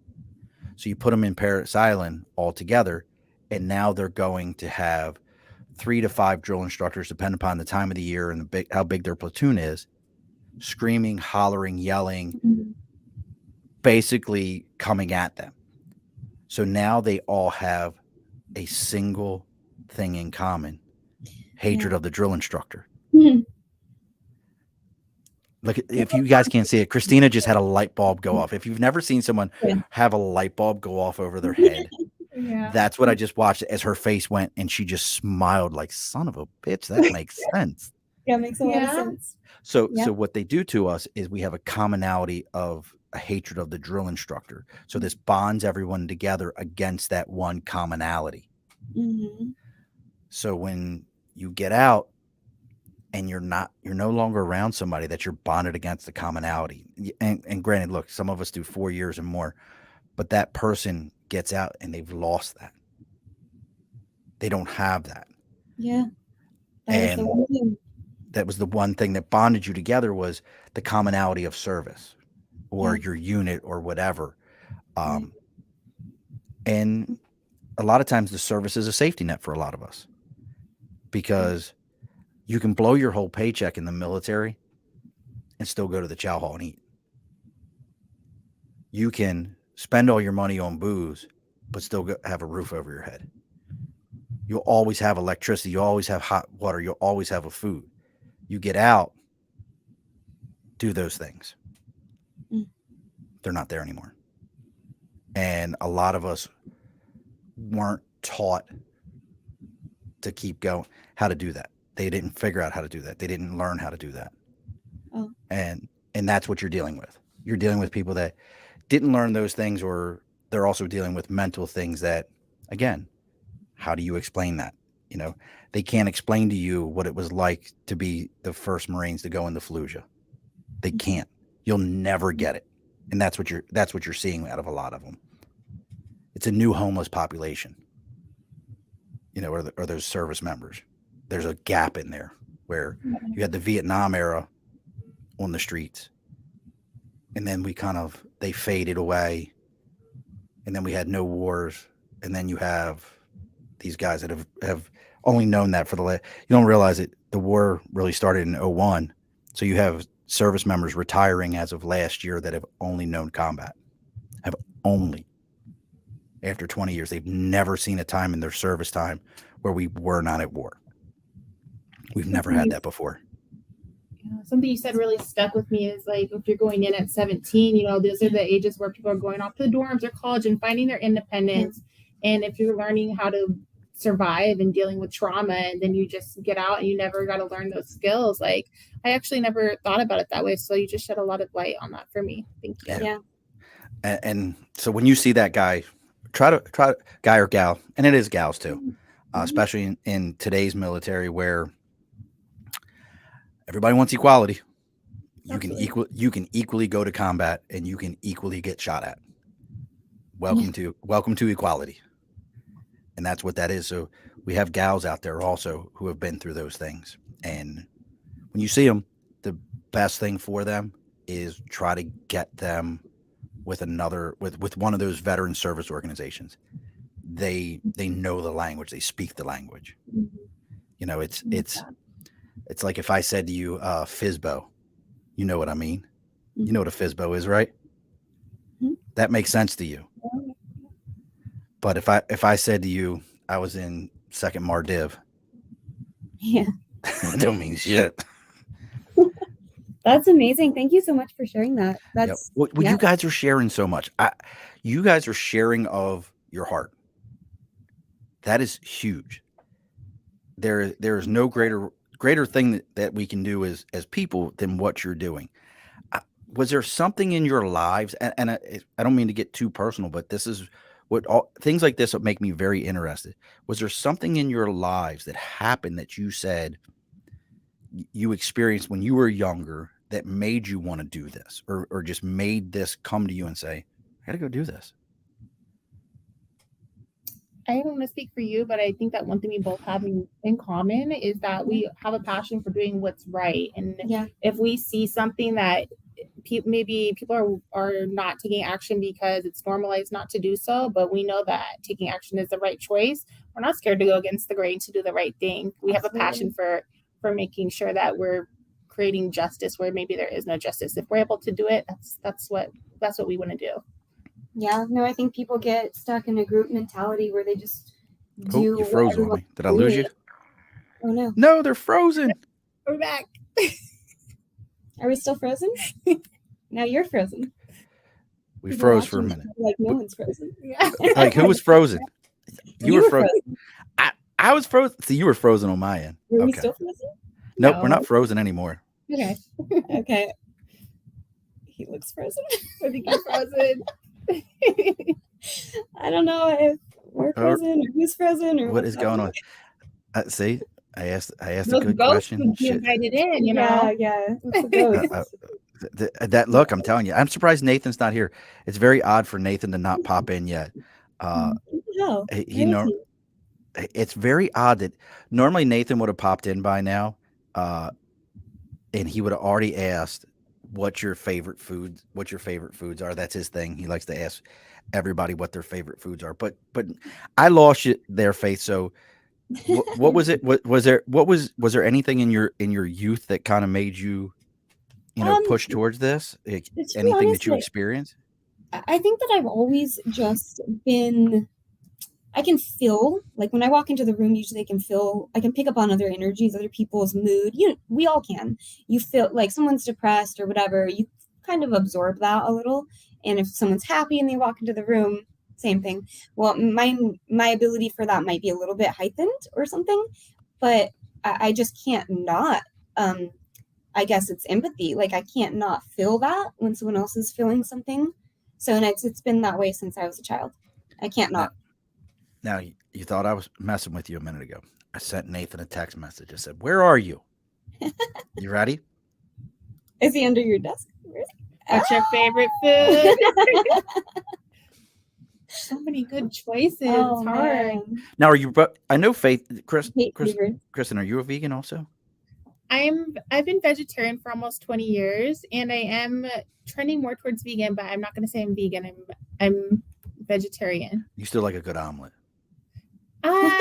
So you put them in Parris Island all together, and now they're going to have 3 to 5 drill instructors, depending upon the time of the year and how big their platoon is, screaming, hollering, yelling, basically coming at them. So now they all have a single thing in common: hatred of the drill instructor. Look, if you guys can't see it, Christina just had a light bulb go off. If you've never seen someone have a light bulb go off over their head, that's what I just watched as her face went, and she just smiled like, son of a bitch, that makes sense. Yeah, it makes a lot of sense. So what they do to us is we have a commonality of a hatred of the drill instructor. So this bonds everyone together against that one commonality. So when you get out, and you're no longer around somebody that you're bonded against the commonality. And granted, look, some of us do 4 years and more, but that person gets out and they've lost that. They don't have that. Yeah. And that was the one thing that bonded you together, was the commonality of service or your unit or whatever. And a lot of times the service is a safety net for a lot of us, because you can blow your whole paycheck in the military and still go to the chow hall and eat. You can spend all your money on booze, but still have a roof over your head. You'll always have electricity. You'll always have hot water. You'll always have a food. You get out, do those things. They're not there anymore. And a lot of us weren't taught to keep going, how to do that. They didn't figure out how to do that. They didn't learn how to do that. And that's what you're dealing with. You're dealing with people that didn't learn those things, or they're also dealing with mental things that, again, how do you explain that? You know, they can't explain to you what it was like to be the first Marines to go into Fallujah. They can't. You'll never get it. And that's what you're seeing out of a lot of them. It's a new homeless population, you know, or those service members. There's a gap in there where you had the Vietnam era on the streets, and then they faded away, and then we had no wars, and then you have these guys that have only known that for you don't realize it. The war really started in 2001. So you have service members retiring as of last year that have only known combat. After 20 years, they've never seen a time in their service time where we were not at war. We've never had that before. Something you said really stuck with me is, like, if you're going in at 17, you know, those are the ages where people are going off to the dorms or college and finding their independence. And if you're learning how to survive and dealing with trauma, and then you just get out and you never got to learn those skills. Like, I actually never thought about it that way, so you just shed a lot of light on that for me. Thank you. Yeah. And so when you see that guy, try to guy or gal, and it is gals too, especially in today's military where everybody wants equality. You can equally go to combat and you can equally get shot at. Welcome to equality. And that's what that is. So we have gals out there also who have been through those things. And when you see them, the best thing for them is try to get them with one of those veteran service organizations. They know the language, they speak the language. You know, it's like if I said to you, FSBO, you know what I mean? You know what a FSBO is, right? That makes sense to you. But if I said to you, I was in 2nd Mardiv, Yeah. it don't mean shit. That's amazing. Thank you so much for sharing that. That's Well, you guys are sharing so much. You guys are sharing of your heart. That is huge. There is no greater thing that we can do as people than what you're doing. Was there something in your lives, and I don't mean to get too personal, but this is things like this that make me very interested. Was there something in your lives that happened that you said you experienced when you were younger that made you want to do this, or just made this come to you and say, I gotta go do this? I don't want to speak for you, but I think that one thing we both have in common is that we have a passion for doing what's right. And if we see something that maybe people are not taking action because it's normalized not to do so, but we know that taking action is the right choice, we're not scared to go against the grain to do the right thing. We have a passion for making sure that we're creating justice where maybe there is no justice. If we're able to do it, that's what we want to do. Yeah, no, I think people get stuck in a group mentality where they just do. You froze on me. Did I lose you? Oh no. No, they're frozen. We're back. Are we still frozen? Now you're frozen. We froze for a minute. Like no one's frozen. Yeah. Like who was frozen? You were frozen. I was frozen. See, you were frozen on my end. Were we still frozen? Nope, we're not frozen anymore. Okay. Okay. He looks frozen. I think you're frozen. I don't know if we're frozen or who's frozen or what is going on. See, I asked a Those good ghosts question. would be invited in, you know. Yeah. It's a ghost. That look, I'm telling you, I'm surprised Nathan's not here. It's very odd for Nathan to not pop in yet. It's very odd that normally Nathan would have popped in by now, and he would have already asked what your favorite foods are. That's his thing. He likes to ask everybody what their favorite foods are. But I lost you there, Faith. So what was it? Was there anything in your youth that kind of made you push towards this? Anything that you experienced? I think that I've always just been. I can feel, like when I walk into the room, usually I can pick up on other energies, other people's mood. We all can. You feel like someone's depressed or whatever, you kind of absorb that a little. And if someone's happy and they walk into the room, same thing. Well, my ability for that might be a little bit heightened or something, but I just can't not. I guess it's empathy. Like I can't not feel that when someone else is feeling something. So and it's been that way since I was a child. I can't not. Now, you thought I was messing with you a minute ago. I sent Nathan a text message. I said, where are you? You ready? Is he under your desk? What's your favorite food? So many good choices. It's hard. Man. Now, are you, I know Faith, Vegan. Kristen, are you a vegan also? I've been vegetarian for almost 20 years, and I am trending more towards vegan, but I'm not going to say I'm vegan. I'm vegetarian. You still like a good omelet?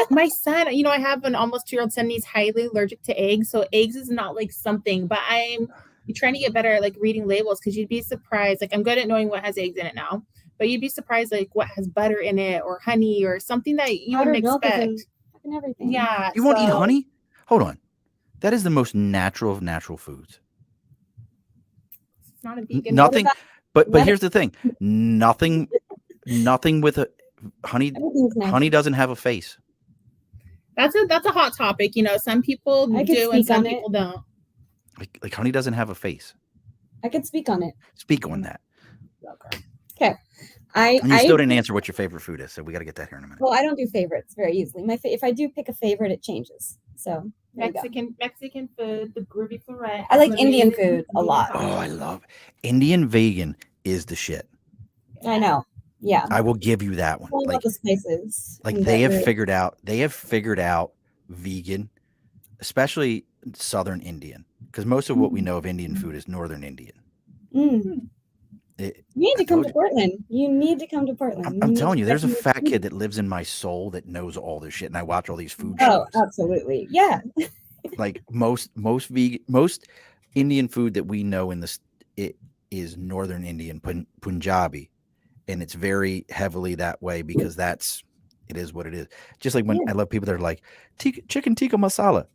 My son, I have an almost 2-year-old son. He's highly allergic to eggs, so eggs is not like something. But I'm trying to get better at like reading labels, because you'd be surprised. Like I'm good at knowing what has eggs in it now, but you'd be surprised like what has butter in it or honey or something that you wouldn't expect. And everything. Yeah, you won't eat honey? Hold on, that is the most natural of natural foods. It's not a vegan. Nothing, but here's the thing: nothing with a honey. Honey doesn't have a face. That's a hot topic. You know, some people I could do and speak some on it. people don't. Like honey doesn't have a face. I could speak on it. Speak on that. Okay. And you still didn't answer what your favorite food is, so we got to get that here in a minute. Well, I don't do favorites very easily. If I do pick a favorite, it changes. So there you go. Mexican food, the groovy floret. I like Indian food a lot. Oh, I love Indian vegan is the shit. I know. Yeah. I will give you that one. All Like, about the spices. like and they that have figured out vegan, especially Southern Indian, because most of what we know of Indian food is Northern Indian. Mm. You need to come to Portland. You need to come to Portland. I'm telling you, there's a fat kid that lives in my soul that knows all this shit, and I watch all these food Oh, shows. absolutely. Yeah. Like most Indian food that we know in this, it is Northern Indian, Punjabi, and it's very heavily that way because it is what it is. Just like when I love people that are like chicken tikka masala.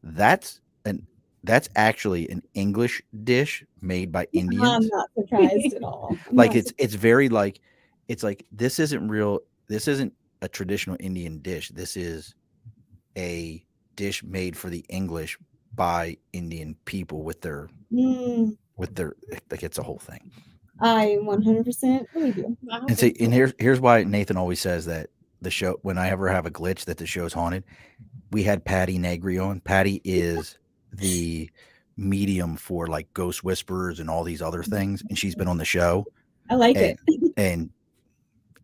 That's actually an English dish made by Indians. I'm not surprised at all. Like it's very like, it's like, this isn't a traditional Indian dish. This is a dish made for the English by Indian people with their like, it's a whole thing. I 100% believe you. And see, and here's why Nathan always says that the show, when I ever have a glitch that the show's haunted, we had Patty Negri on. Patty is the medium for like ghost whisperers and all these other things, and she's been on the show. I like it. And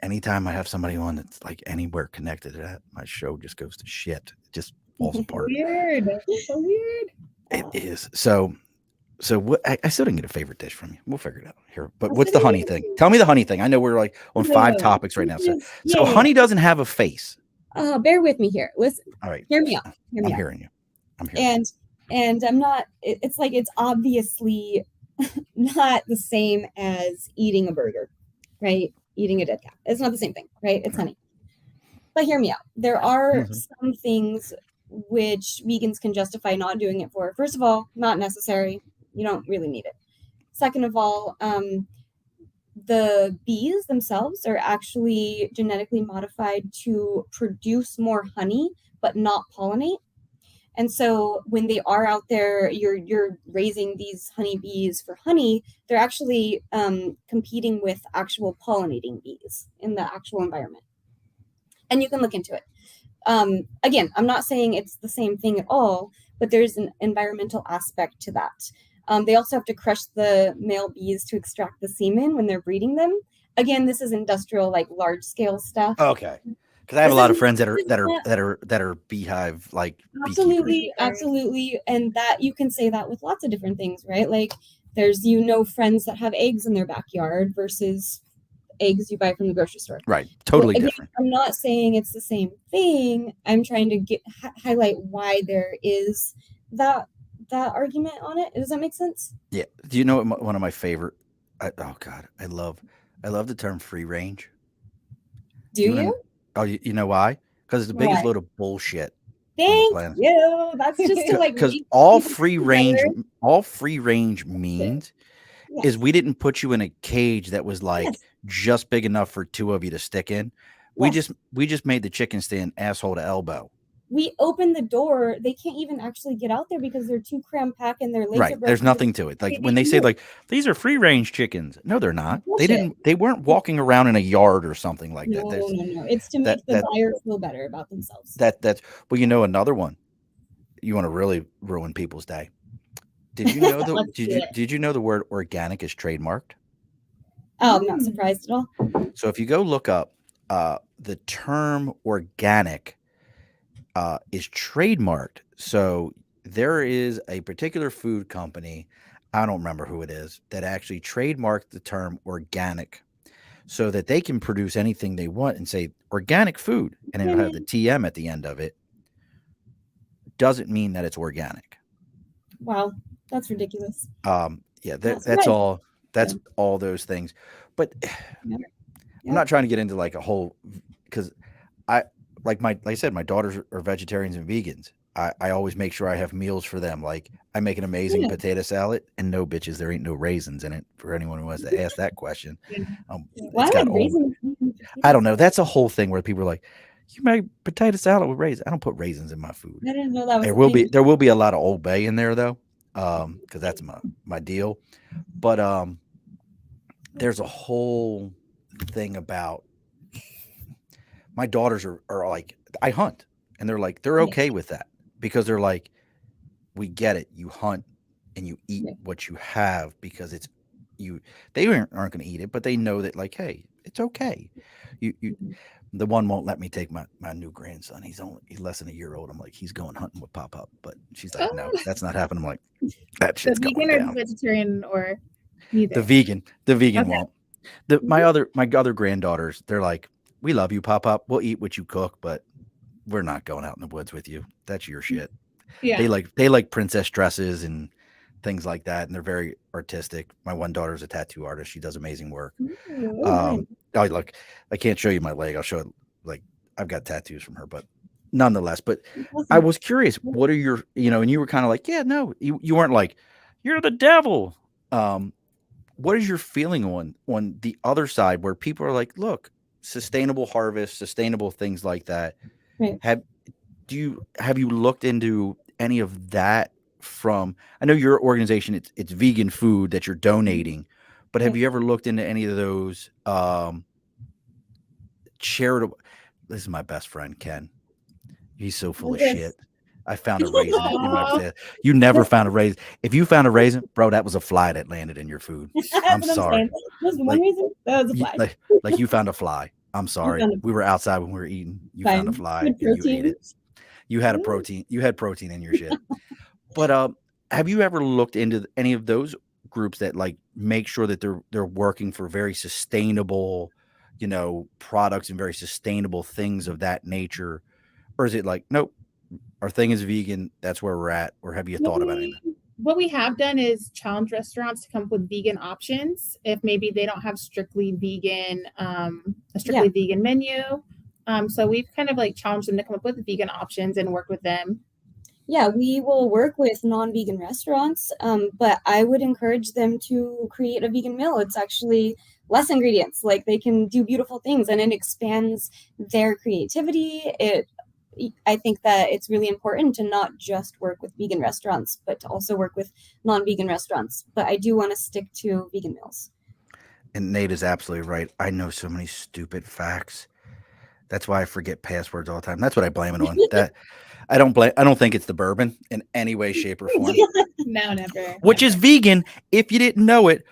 anytime I have somebody on that's like anywhere connected to that, my show just goes to shit. It just falls apart. Weird. So weird. It is. So what? I still didn't get a favorite dish from you. We'll figure it out here. But what's the honey thing? Tell me the honey thing. I know we're like on 5 topics right now. So honey doesn't have a face. Bear with me here. Listen. All right. Hear me out. I'm hearing you. I'm hearing And I'm not, it's like, it's obviously not the same as eating a burger, right? Eating a dead cat. It's not the same thing, right? It's honey. But hear me out. There are some things which vegans can justify not doing it for. First of all, not necessary. You don't really need it. Second of all, the bees themselves are actually genetically modified to produce more honey, but not pollinate. And so when they are out there, you're raising these honeybees for honey, they're actually competing with actual pollinating bees in the actual environment. And you can look into it. Again, I'm not saying it's the same thing at all, but there's an environmental aspect to that. They also have to crush the male bees to extract the semen when they're breeding them. Again, this is industrial, like large scale stuff. Okay. Because I have a lot of friends that are beehive like absolutely, and that you can say that with lots of different things, right? Like there's friends that have eggs in their backyard versus eggs you buy from the grocery store. Right, totally different. I'm not saying it's the same thing. I'm trying to highlight why there is that argument on it. Does that make sense? Yeah. Do you know what one of my favorite? I love the term free range. Do you? Oh, you know why? Because it's the biggest load of bullshit. Thank you. That's just to like, because all free range means is we didn't put you in a cage that was like just big enough for 2 of you to stick in. We just made the chicken stand asshole to elbow. We open the door, they can't even actually get out there because they're too cram packed and their legs right. There's nothing to it. Like when they say like these are free range chickens, no, they're not. Bullshit. They weren't walking around in a yard or something like that. No. It's to make the buyer feel better about themselves. That's well, another one. You want to really ruin people's day. Did you know did you know the word organic is trademarked? Oh, I'm not surprised at all. So if you go look up the term organic is trademarked. So there is a particular food company, I don't remember who it is, that actually trademarked the term organic so that they can produce anything they want and say organic food, and it'll have the TM at the end of it. Doesn't mean that it's organic. Wow, that's ridiculous. That's all. That's all those things. But I'm not trying to get into like a whole, because like I said, my daughters are vegetarians and vegans. I always make sure I have meals for them. Like I make an amazing potato salad, and no bitches, there ain't no raisins in it. For anyone who wants to ask that question, Why would raisins? I don't know. That's a whole thing where people are like, you make potato salad with raisins. I don't put raisins in my food. I didn't know that was There a will thing. be a lot of Old Bay in there though, because that's my deal. But there's a whole thing about my daughters are like, I hunt, and they're like, they're Yeah. okay with that because they're like, we get it. You hunt and you eat Yeah. what you have because it's you. They aren't going to eat it, but they know that like, hey, it's okay. You Mhm. the one won't let me take my new grandson. He's less than a year old. I'm like, he's going hunting with Pop Up, but she's like, no, Oh, that's not happening. I'm like, that the shit's going vegan or the down. vegetarian or The neither? vegan Okay. won't. Mhm. My other granddaughters, they're like, we love you, Pop Up. We'll eat what you cook, but we're not going out in the woods with you. That's your shit. Yeah. They like princess dresses and things like that, and they're very artistic. My one daughter's a tattoo artist. She does amazing work. Oh, nice. I like I can't show you my leg. I'll show it like I've got tattoos from her, but nonetheless. But I Awesome. was curious, what are your and you were kind of like, yeah, no, you weren't like, you're the devil. What is your feeling on the other side where people are like, look, sustainable harvest, sustainable things like that? Right. Have you looked into any of that from I know your organization it's vegan food that you're donating, but have Right. you ever looked into any of those charitable this is my best friend Ken. He's so full of What's this? shit. I found a raisin in my Aw. potato. You never found a raisin. If you found a raisin, bro, that was a fly that landed in your food. That's I'm what I'm sorry. saying. That was the one Like reason. That was a you, fly. like you found a fly. I'm You sorry. found a We were outside when we were eating. You found a fine. fly Good and you ate protein. it. You had a Yeah. protein. You had protein in your shit. But have you ever looked into any of those groups that like make sure that they're working for very sustainable, products and very sustainable things of that nature, or is it like, nope, our thing is vegan. That's where we're at. Or have you What thought about anything? we have done is challenge restaurants to come up with vegan options if maybe they don't have strictly vegan a strictly vegan menu. So we've kind of like challenged them to come up with vegan options and work with them. Yeah, we will work with non-vegan restaurants, but I would encourage them to create a vegan meal. It's actually less ingredients. Like they can do beautiful things, and it expands their creativity. I think that it's really important to not just work with vegan restaurants, but to also work with non-vegan restaurants. But I do want to stick to vegan meals. And Nate is absolutely right. I know so many stupid facts. That's why I forget passwords all the time. That's what I blame it on. That I don't think it's the bourbon in any way, shape, or form. No, never. Which never. is vegan. If you didn't know it,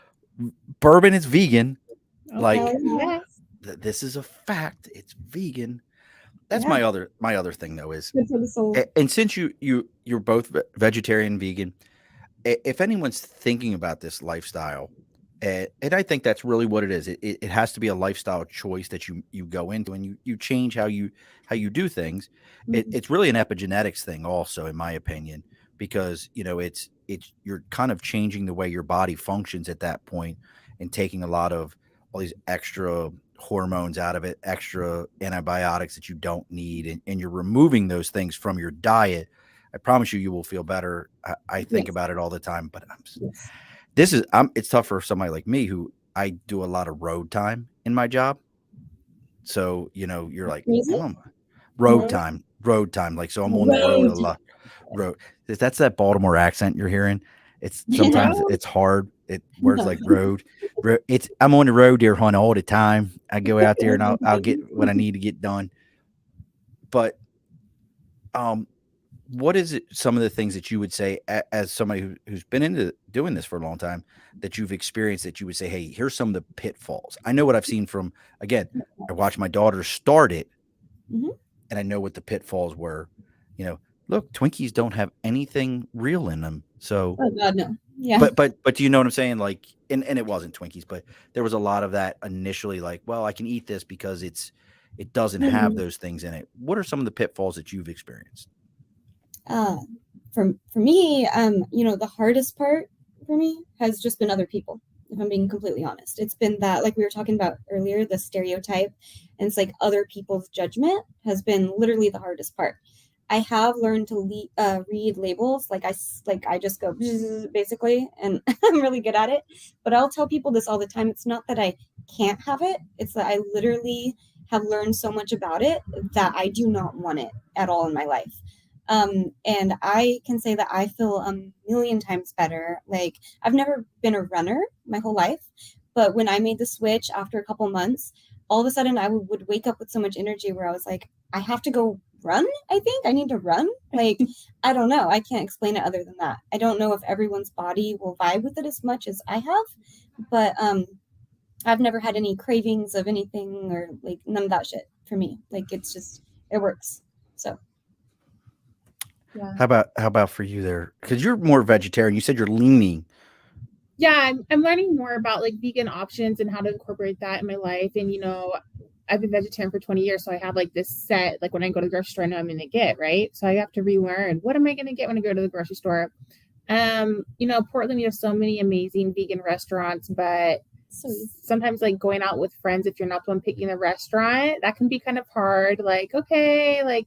bourbon is vegan. Like Okay, yes. this is a fact. It's vegan. That's Yeah. my other thing though is, Good for the soul. and since you're both vegetarian, vegan, if anyone's thinking about this lifestyle, and I think that's really what it is. It has to be a lifestyle choice that you go into and you change how you do things. It's really an epigenetics thing, also, in my opinion, because it's you're kind of changing the way your body functions at that point and taking a lot of all these extra hormones out of it, extra antibiotics that you don't need, and you're removing those things from your diet. I promise you will feel better. I think Yes. about it all the time, but Yes. it's tough for somebody like me who I do a lot of road time in my job. So, you're like, Music? I'm on road Road? time. Like, so I'm on the road a Road. lot. Road. That's that Baltimore accent you're hearing. It's sometimes Yeah. it's hard. Words like road. I'm on the road there, hon, all the time. I go out there and I'll get what I need to get done. But, what is it? Some of the things that you would say as somebody who's been into doing this for a long time that you've experienced that you would say, hey, here's some of the pitfalls. I know what I've seen from, again, I watched my daughter start it Mhm. and I know what the pitfalls were. Look, Twinkies don't have anything real in them. So, Oh God, no. Yeah. but do you know what I'm saying? Like, and it wasn't Twinkies, but there was a lot of that initially, like, well, I can eat this because it doesn't have those things in it. What are some of the pitfalls that you've experienced? For me, the hardest part for me has just been other people. If I'm being completely honest, it's been that, like we were talking about earlier, the stereotype, and it's like other people's judgment has been literally the hardest part. I have learned to read labels. Like I just go basically, and I'm really good at it. But I'll tell people this all the time. It's not that I can't have it. It's that I literally have learned so much about it that I do not want it at all in my life. And I can say that I feel a million times better. Like, I've never been a runner my whole life, but when I made the switch after a couple months, all of a sudden I would wake up with so much energy where I was like, I have to go run. I think I need to run. Like, I don't know. I can't explain it other than that. I don't know if everyone's body will vibe with it as much as I have, but I've never had any cravings of anything or like none of that shit for me. Like, it's just, it works. So. Yeah. How about for you there? Because you're more vegetarian. You said you're leaning. Yeah, I'm learning more about like vegan options and how to incorporate that in my life. And I've been vegetarian for 20 years, so I have like this set, like when I go to the grocery store, I know I'm gonna get, right? So I have to relearn what am I gonna get when I go to the grocery store. Portland, we have so many amazing vegan restaurants, but sometimes like going out with friends, if you're not the one picking the restaurant, that can be kind of hard. Like, okay, like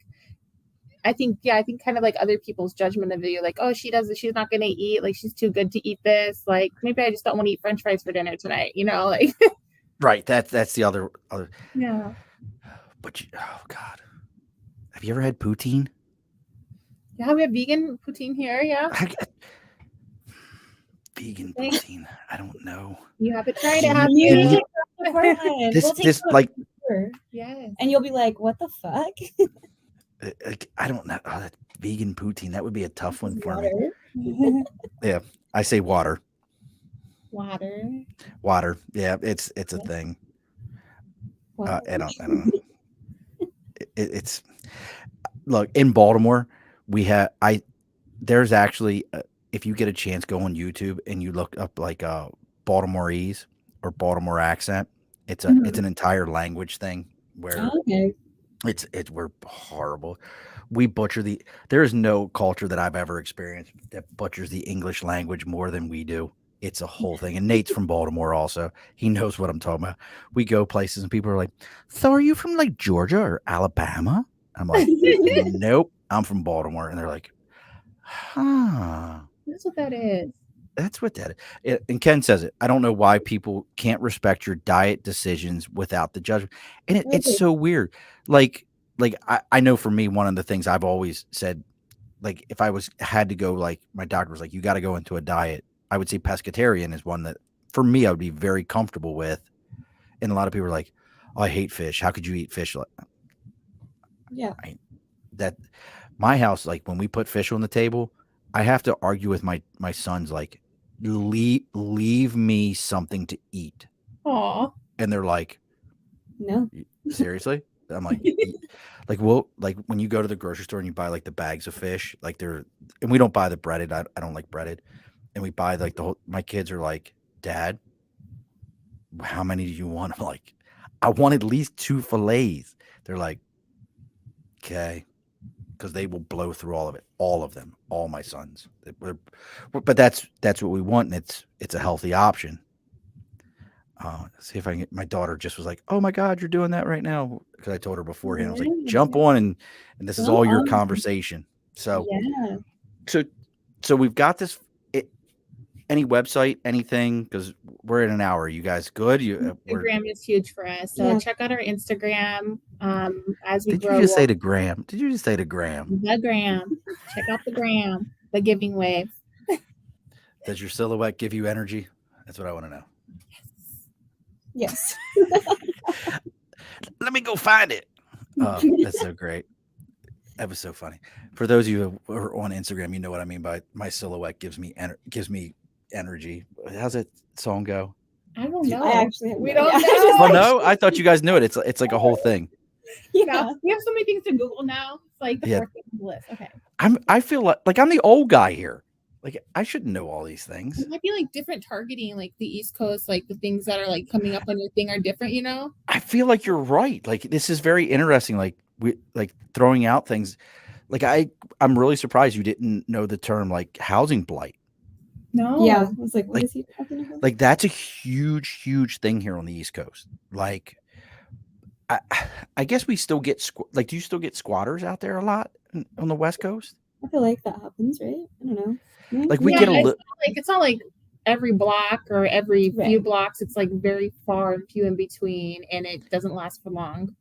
I think kind of like other people's judgment of you, like, oh, she's not gonna eat, like she's too good to eat this. Like, maybe I just don't want to eat French fries for dinner tonight, like. Right. That's the other. Yeah. But oh God, have you ever had poutine? Yeah, we have vegan poutine here. Yeah. Vegan poutine. I don't know. You haven't tried it, have you? This like. Yes. And you'll be like, what the fuck? I don't know. Oh, that vegan poutine. That would be a tough one for me. Yeah, I say water. Water. Yeah, it's a thing. I don't know. It's look, in Baltimore. There's actually if you get a chance, go on YouTube and you look up like Baltimoreese or Baltimore accent. It's an entire language thing where. Okay. We're horrible. We butcher there is no culture that I've ever experienced that butchers the English language more than we do. It's a whole thing. And Nate's from Baltimore also. He knows what I'm talking about. We go places and people are like, so are you from like Georgia or Alabama? I'm like, nope, I'm from Baltimore. And they're like, huh. That's what that is. That's what that is. And Ken says it. I don't know why people can't respect your diet decisions without the judgment. And it's so weird. Like I know for me, one of the things I've always said, like if I had to go, like my doctor was like, you got to go into a diet. I would say pescatarian is one that for me, I would be very comfortable with. And a lot of people are like, oh, I hate fish. How could you eat fish? Yeah. My house, like when we put fish on the table, I have to argue with my sons, like, leave me something to eat. Aw. And they're like, no, seriously? I'm like, like when you go to the grocery store and you buy like the bags of fish, like and we don't buy the breaded. I don't like breaded. And we buy like my kids are like, Dad, how many do you want? I'm like, I want at least 2 fillets. They're like, okay. Because they will blow through all of it, all of them, all my sons. But that's what we want, and it's a healthy option. See if I can get. My daughter just was like, "Oh my God, you're doing that right now," because I told her beforehand. I was like, "Jump on, and this is all your conversation." So, so we've got this. Any website, anything? Because we're in an hour. You guys good? Instagram is huge for us. So check out our Instagram. As we grow. Did you just say the gram? Did you just say the gram? The gram. Check out the gram. The giving wave. Does your silhouette give you energy? That's what I want to know. Yes. Let me go find it. That's so great. That was so funny. For those of you who are on Instagram, you know what I mean by my silhouette gives me energy. How's that song go? I don't know. We don't know. Well, no, I thought you guys knew it. It's like a whole thing. Yeah, we have so many things to Google now. It's like the fourth thing on the list. Okay. I feel like I'm the old guy here. Like I should know all these things. It might be like different targeting, like the East Coast, like the things that are like coming up on your thing are different, I feel like you're right. Like this is very interesting. Like we like throwing out things. Like I'm really surprised you didn't know the term like housing blight. No. Yeah. I was like, what is he talking about? Like that's a huge, huge thing here on the East Coast. Like I guess we still get do you still get squatters out there a lot on the West Coast? I feel like that happens, right? I don't know. Like we get it's not like every block or every few blocks. It's like very far and few in between, and it doesn't last for long.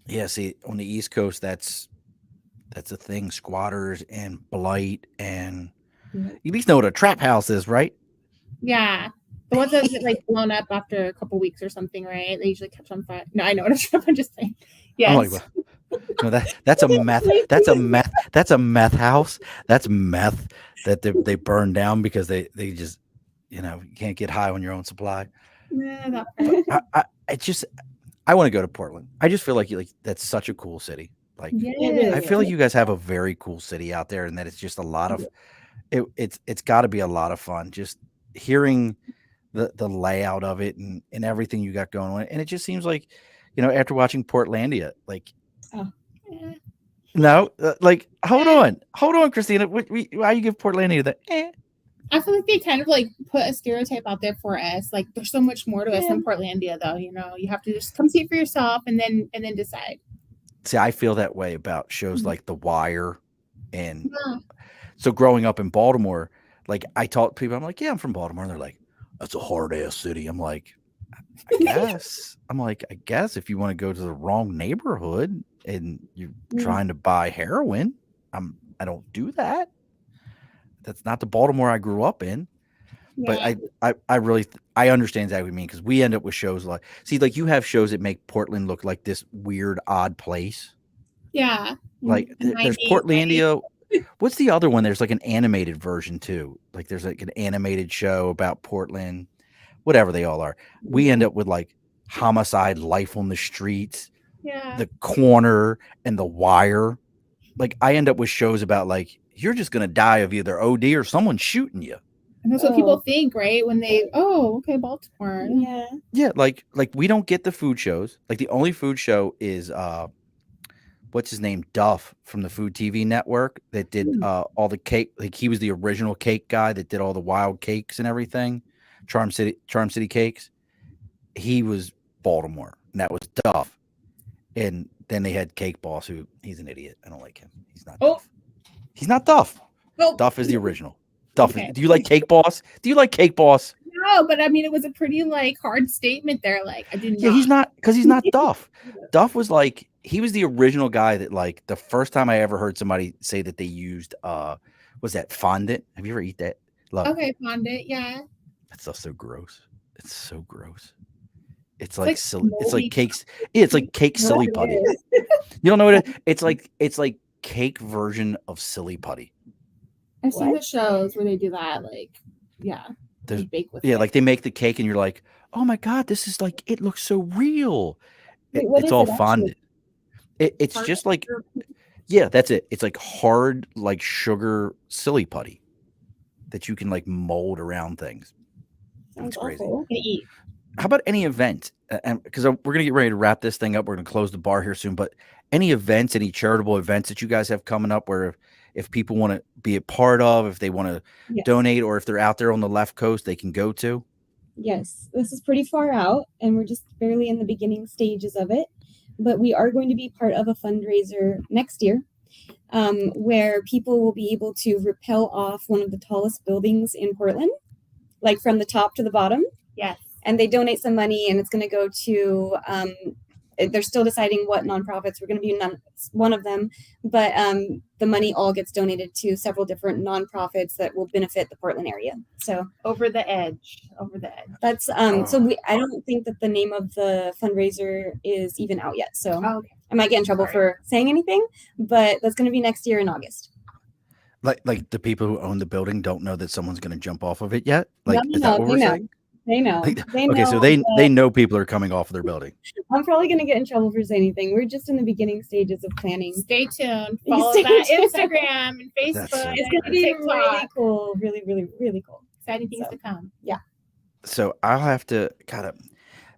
Yeah, see, on the East Coast, that's a thing. Squatters and blight, and Yeah. you at least know what a trap house is, right? Yeah. The ones that get like blown up after a couple weeks or something, right? They usually catch on fire. No, I know what I'm just saying. I'm like, Yes. well, no, that's a meth. That's a meth. That's a meth house. That's meth that they burn down because they just you can't get high on your own supply. Yeah, that But I just I want to go to Portland. I just feel like that's such a cool city. Like It really yes. I feel is. like you guys have a very cool city out there, and that it's just a lot of it's got to be a lot of fun just hearing the layout of it and everything you got going on. And it just seems like, after watching Portlandia, like Oh, Yeah. no, like hold on, Christina, why you give Portlandia that? I feel like they kind of like put a stereotype out there for us. Like there's so much more to us Yeah. than Portlandia, though. You have to just come see it for yourself and then decide. See, I feel that way about shows Mhm. like The Wire, and Yeah. so growing up in Baltimore, like I taught people, I'm like, yeah, I'm from Baltimore, and they're like, that's a hard ass city. I'm like, I guess if you want to go to the wrong neighborhood and you're Yeah. trying to buy heroin, I don't do that. That's not the Baltimore I grew up in. But Yeah. I really I understand exactly what you mean, because we end up with shows like you have shows that make Portland look like this weird odd place. Yeah. Like It might there's be, Portlandia. What's the other one? There's like an animated version too. Like there's like an animated show about Portland. Whatever they all are, we end up with like Homicide, Life on the Streets, Yeah. The Corner, and The Wire. Like I end up with shows about like you're just gonna die of either OD or someone shooting you. And that's what people think, right? When they, okay, Baltimore. Yeah. Yeah, like we don't get the food shows. Like the only food show is what's his name, Duff from the Food TV network that did all the cake. Like he was the original cake guy that did all the wild cakes and everything. Charm City Cakes. He was Baltimore, and that was Duff. And then they had Cake Boss, who he's an idiot. I don't like him. He's not Oh. Duff. He's not Duff. Oh. Duff is the original. Duff. Okay. Do you like Cake Boss? Do you like Cake Boss? No, but I mean, it was a pretty like hard statement there. Like I didn't. Yeah, he's not, because he's not Duff. Duff was like, he was the original guy that, like, the first time I ever heard somebody say that they used was that fondant. Have you ever eat that? Love it. Okay, fondant. Yeah. That stuff's so gross. It's so gross. It's like like silly. It's moldy. like cakes. Yeah, it's like cake silly It putty. is. You don't know what it's like cake version of silly putty. I've seen What? the shows where they do that. Like, yeah, There's they bake with yeah, it. like they make the cake and you're like, oh my god, this is like, it looks so real. Wait, what It's is all it actually? fondant. It's Hard just like, sugar. yeah, that's it. It's like hard, like sugar silly putty that you can like mold around things. Sounds It's crazy. awful. to eat. How about any event? And because we're gonna get ready to wrap this thing up, we're gonna close the bar here soon. But any events, any charitable events that you guys have coming up, where if people want to be a part of, if they want to Yes. donate, or if they're out there on the left coast, they can go to. Yes, this is pretty far out, and we're just barely in the beginning stages of it. But we are going to be part of a fundraiser next year, where people will be able to rappel off one of the tallest buildings in Portland, like from the top to the bottom. Yes. And they donate some money, and it's going to go to. They're still deciding what nonprofits. We're going to be one of them, but the money all gets donated to several different nonprofits that will benefit the Portland area. So Over the edge. Over the edge. that's so I don't think that the name of the fundraiser is even out yet. So Oh, okay. I might get in trouble Sorry. for saying anything, but that's going to be next year in August. Like the people who own the building don't know that someone's gonna jump off of it yet. Like, No, is that what they we're know. saying? They know. Like, They okay, know. so they that know people are coming off of their building. I'm probably going to get in trouble for saying anything. We're just in the beginning stages of planning. Stay tuned. You Follow stay that tuned. Instagram and Facebook. That's so It's and going to be TikTok. really cool. Really, really, really cool. Exciting things So. to come. So I'll have to kind of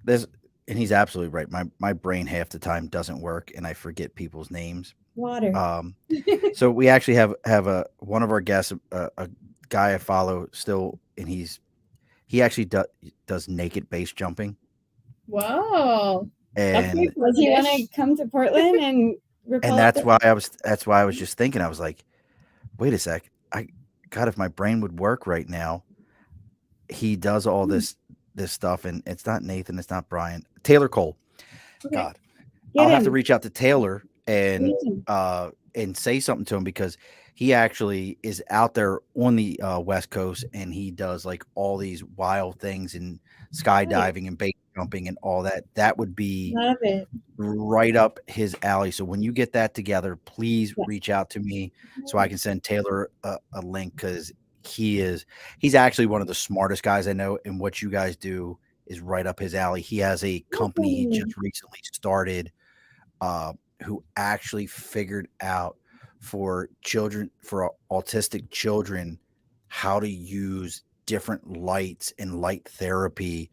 there's and he's absolutely right. My brain half the time doesn't work and I forget people's names. Water. So we actually have one of our guests, a guy I follow still, and he actually does naked base jumping, Whoa. That's and pretty cool. Does he want to come to Portland and rappel and up that's why I was just thinking, I was like, wait a sec, God, if my brain would work right now. He does all this stuff, and it's not Nathan, it's not Brian, Taylor Cole. Okay. God, I'll have him. to reach out to Taylor and Meet him. say something to him, because he actually is out there on the West Coast, and he does like all these wild things and skydiving and base jumping and all that. That would be Love it. right up his alley. So when you get that together, please Yeah. reach out to me so I can send Taylor a link, because he's actually one of the smartest guys I know, and what you guys do is right up his alley. He has a company he just recently started who actually figured out for children, for autistic children, how to use different lights and light therapy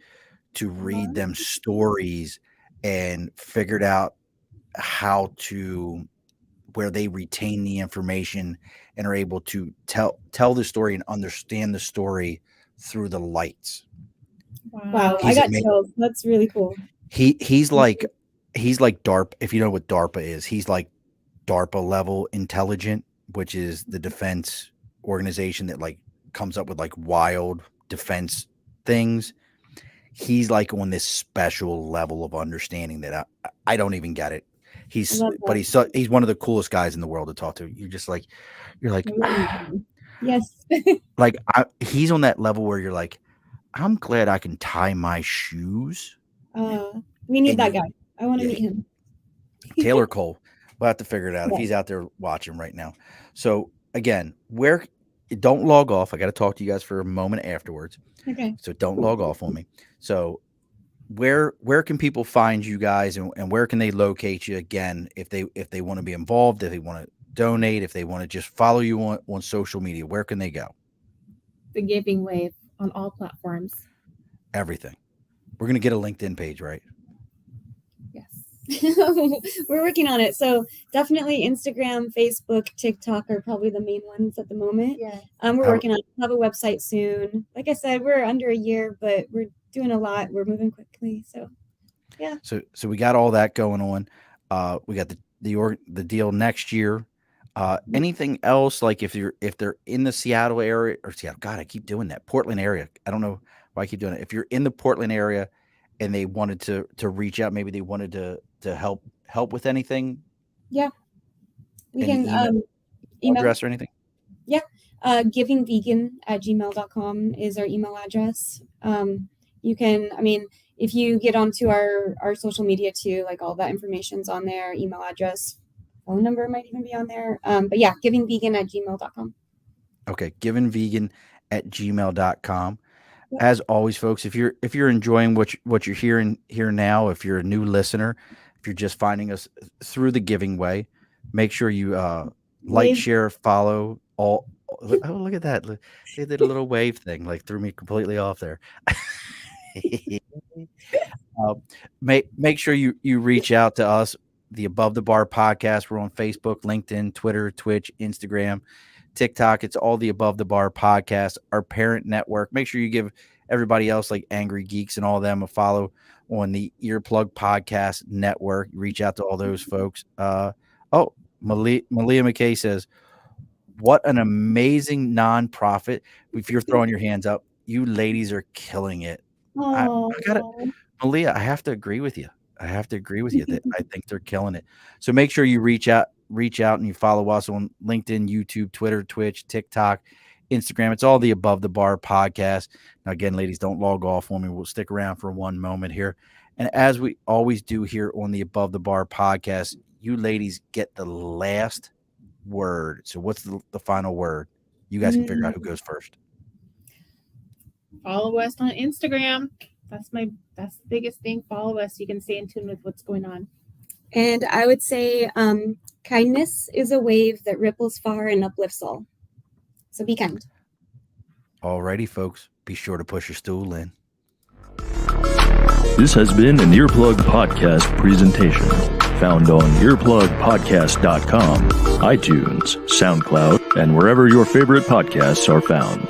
to read them stories, and figured out how to, where they retain the information and are able to tell the story and understand the story through the lights. Wow, I He's got amazing. chills. That's really cool. He's like DARPA. If you know what DARPA is, he's like DARPA level intelligent, which is the defense organization that like comes up with like wild defense things. He's like on this special level of understanding that I don't even get it. But he's one of the coolest guys in the world to talk to. You're like, Yes. like he's on that level where you're like, I'm glad I can tie my shoes. We need that guy. I want to meet him. Taylor Cole. We'll have to figure it out if Yeah. he's out there watching right now. So again, don't log off. I got to talk to you guys for a moment afterwards. Okay. So don't log off on me. So where can people find you guys, and where can they locate you again if they want to be involved, if they want to donate, if they want to just follow you on social media? Where can they go? The Giving Wave on all platforms. Everything. We're going to get a LinkedIn page, right? Yes. We're working on it. So definitely Instagram, Facebook, TikTok are probably the main ones at the moment. Yeah. We're working on it. We'll have a website soon. Like I said, we're under a year, but we're doing a lot. We're moving quickly. So yeah. So we got all that going on. We got the deal next year. Anything else, like if they're in the Seattle area, or Seattle, God, I keep doing that. Portland area. I don't know why I keep doing it. If you're in the Portland area and they wanted to reach out, maybe they wanted to help with anything. Yeah. We Any can email address or anything. givingvegan@gmail.com is our email address. You can, if you get onto our social media too, like all that information's on there, email address, phone number might even be on there. But yeah, givingvegan@gmail.com. Okay, givingvegan@gmail.com. As always, folks, if you're enjoying what you're hearing here now, if you're a new listener, if you're just finding us through the Giving Way, make sure you like, share, follow all. Oh, look at that! They did a little wave thing, like threw me completely off there. Make sure you reach out to us, the Above the Bar podcast. We're on Facebook, LinkedIn, Twitter, Twitch, Instagram, TikTok. It's all the Above the Bar podcast, our parent network. Make sure you give everybody else, like Angry Geeks and all of them, a follow on the Earplug Podcast Network. Reach out to all those folks. Malia McKay says, what an amazing nonprofit. If you're throwing your hands up, you ladies are killing it. I gotta, Malia, I have to agree with you. That I think they're killing it. So make sure you reach out and you follow us on LinkedIn, YouTube, Twitter, Twitch, TikTok, Instagram. It's all the Above the Bar podcast. Now, again, ladies, don't log off on me. We'll stick around for one moment here. And as we always do here on the Above the Bar podcast, you ladies get the last word. So what's the final word? You guys can figure out who goes first. Follow us on Instagram. That's the biggest thing. Follow us. You can stay in tune with what's going on. And I would say kindness is a wave that ripples far and uplifts all. So be kind. Alrighty, folks. Be sure to push your stool in. This has been an Earplug Podcast presentation. Found on earplugpodcast.com, iTunes, SoundCloud, and wherever your favorite podcasts are found.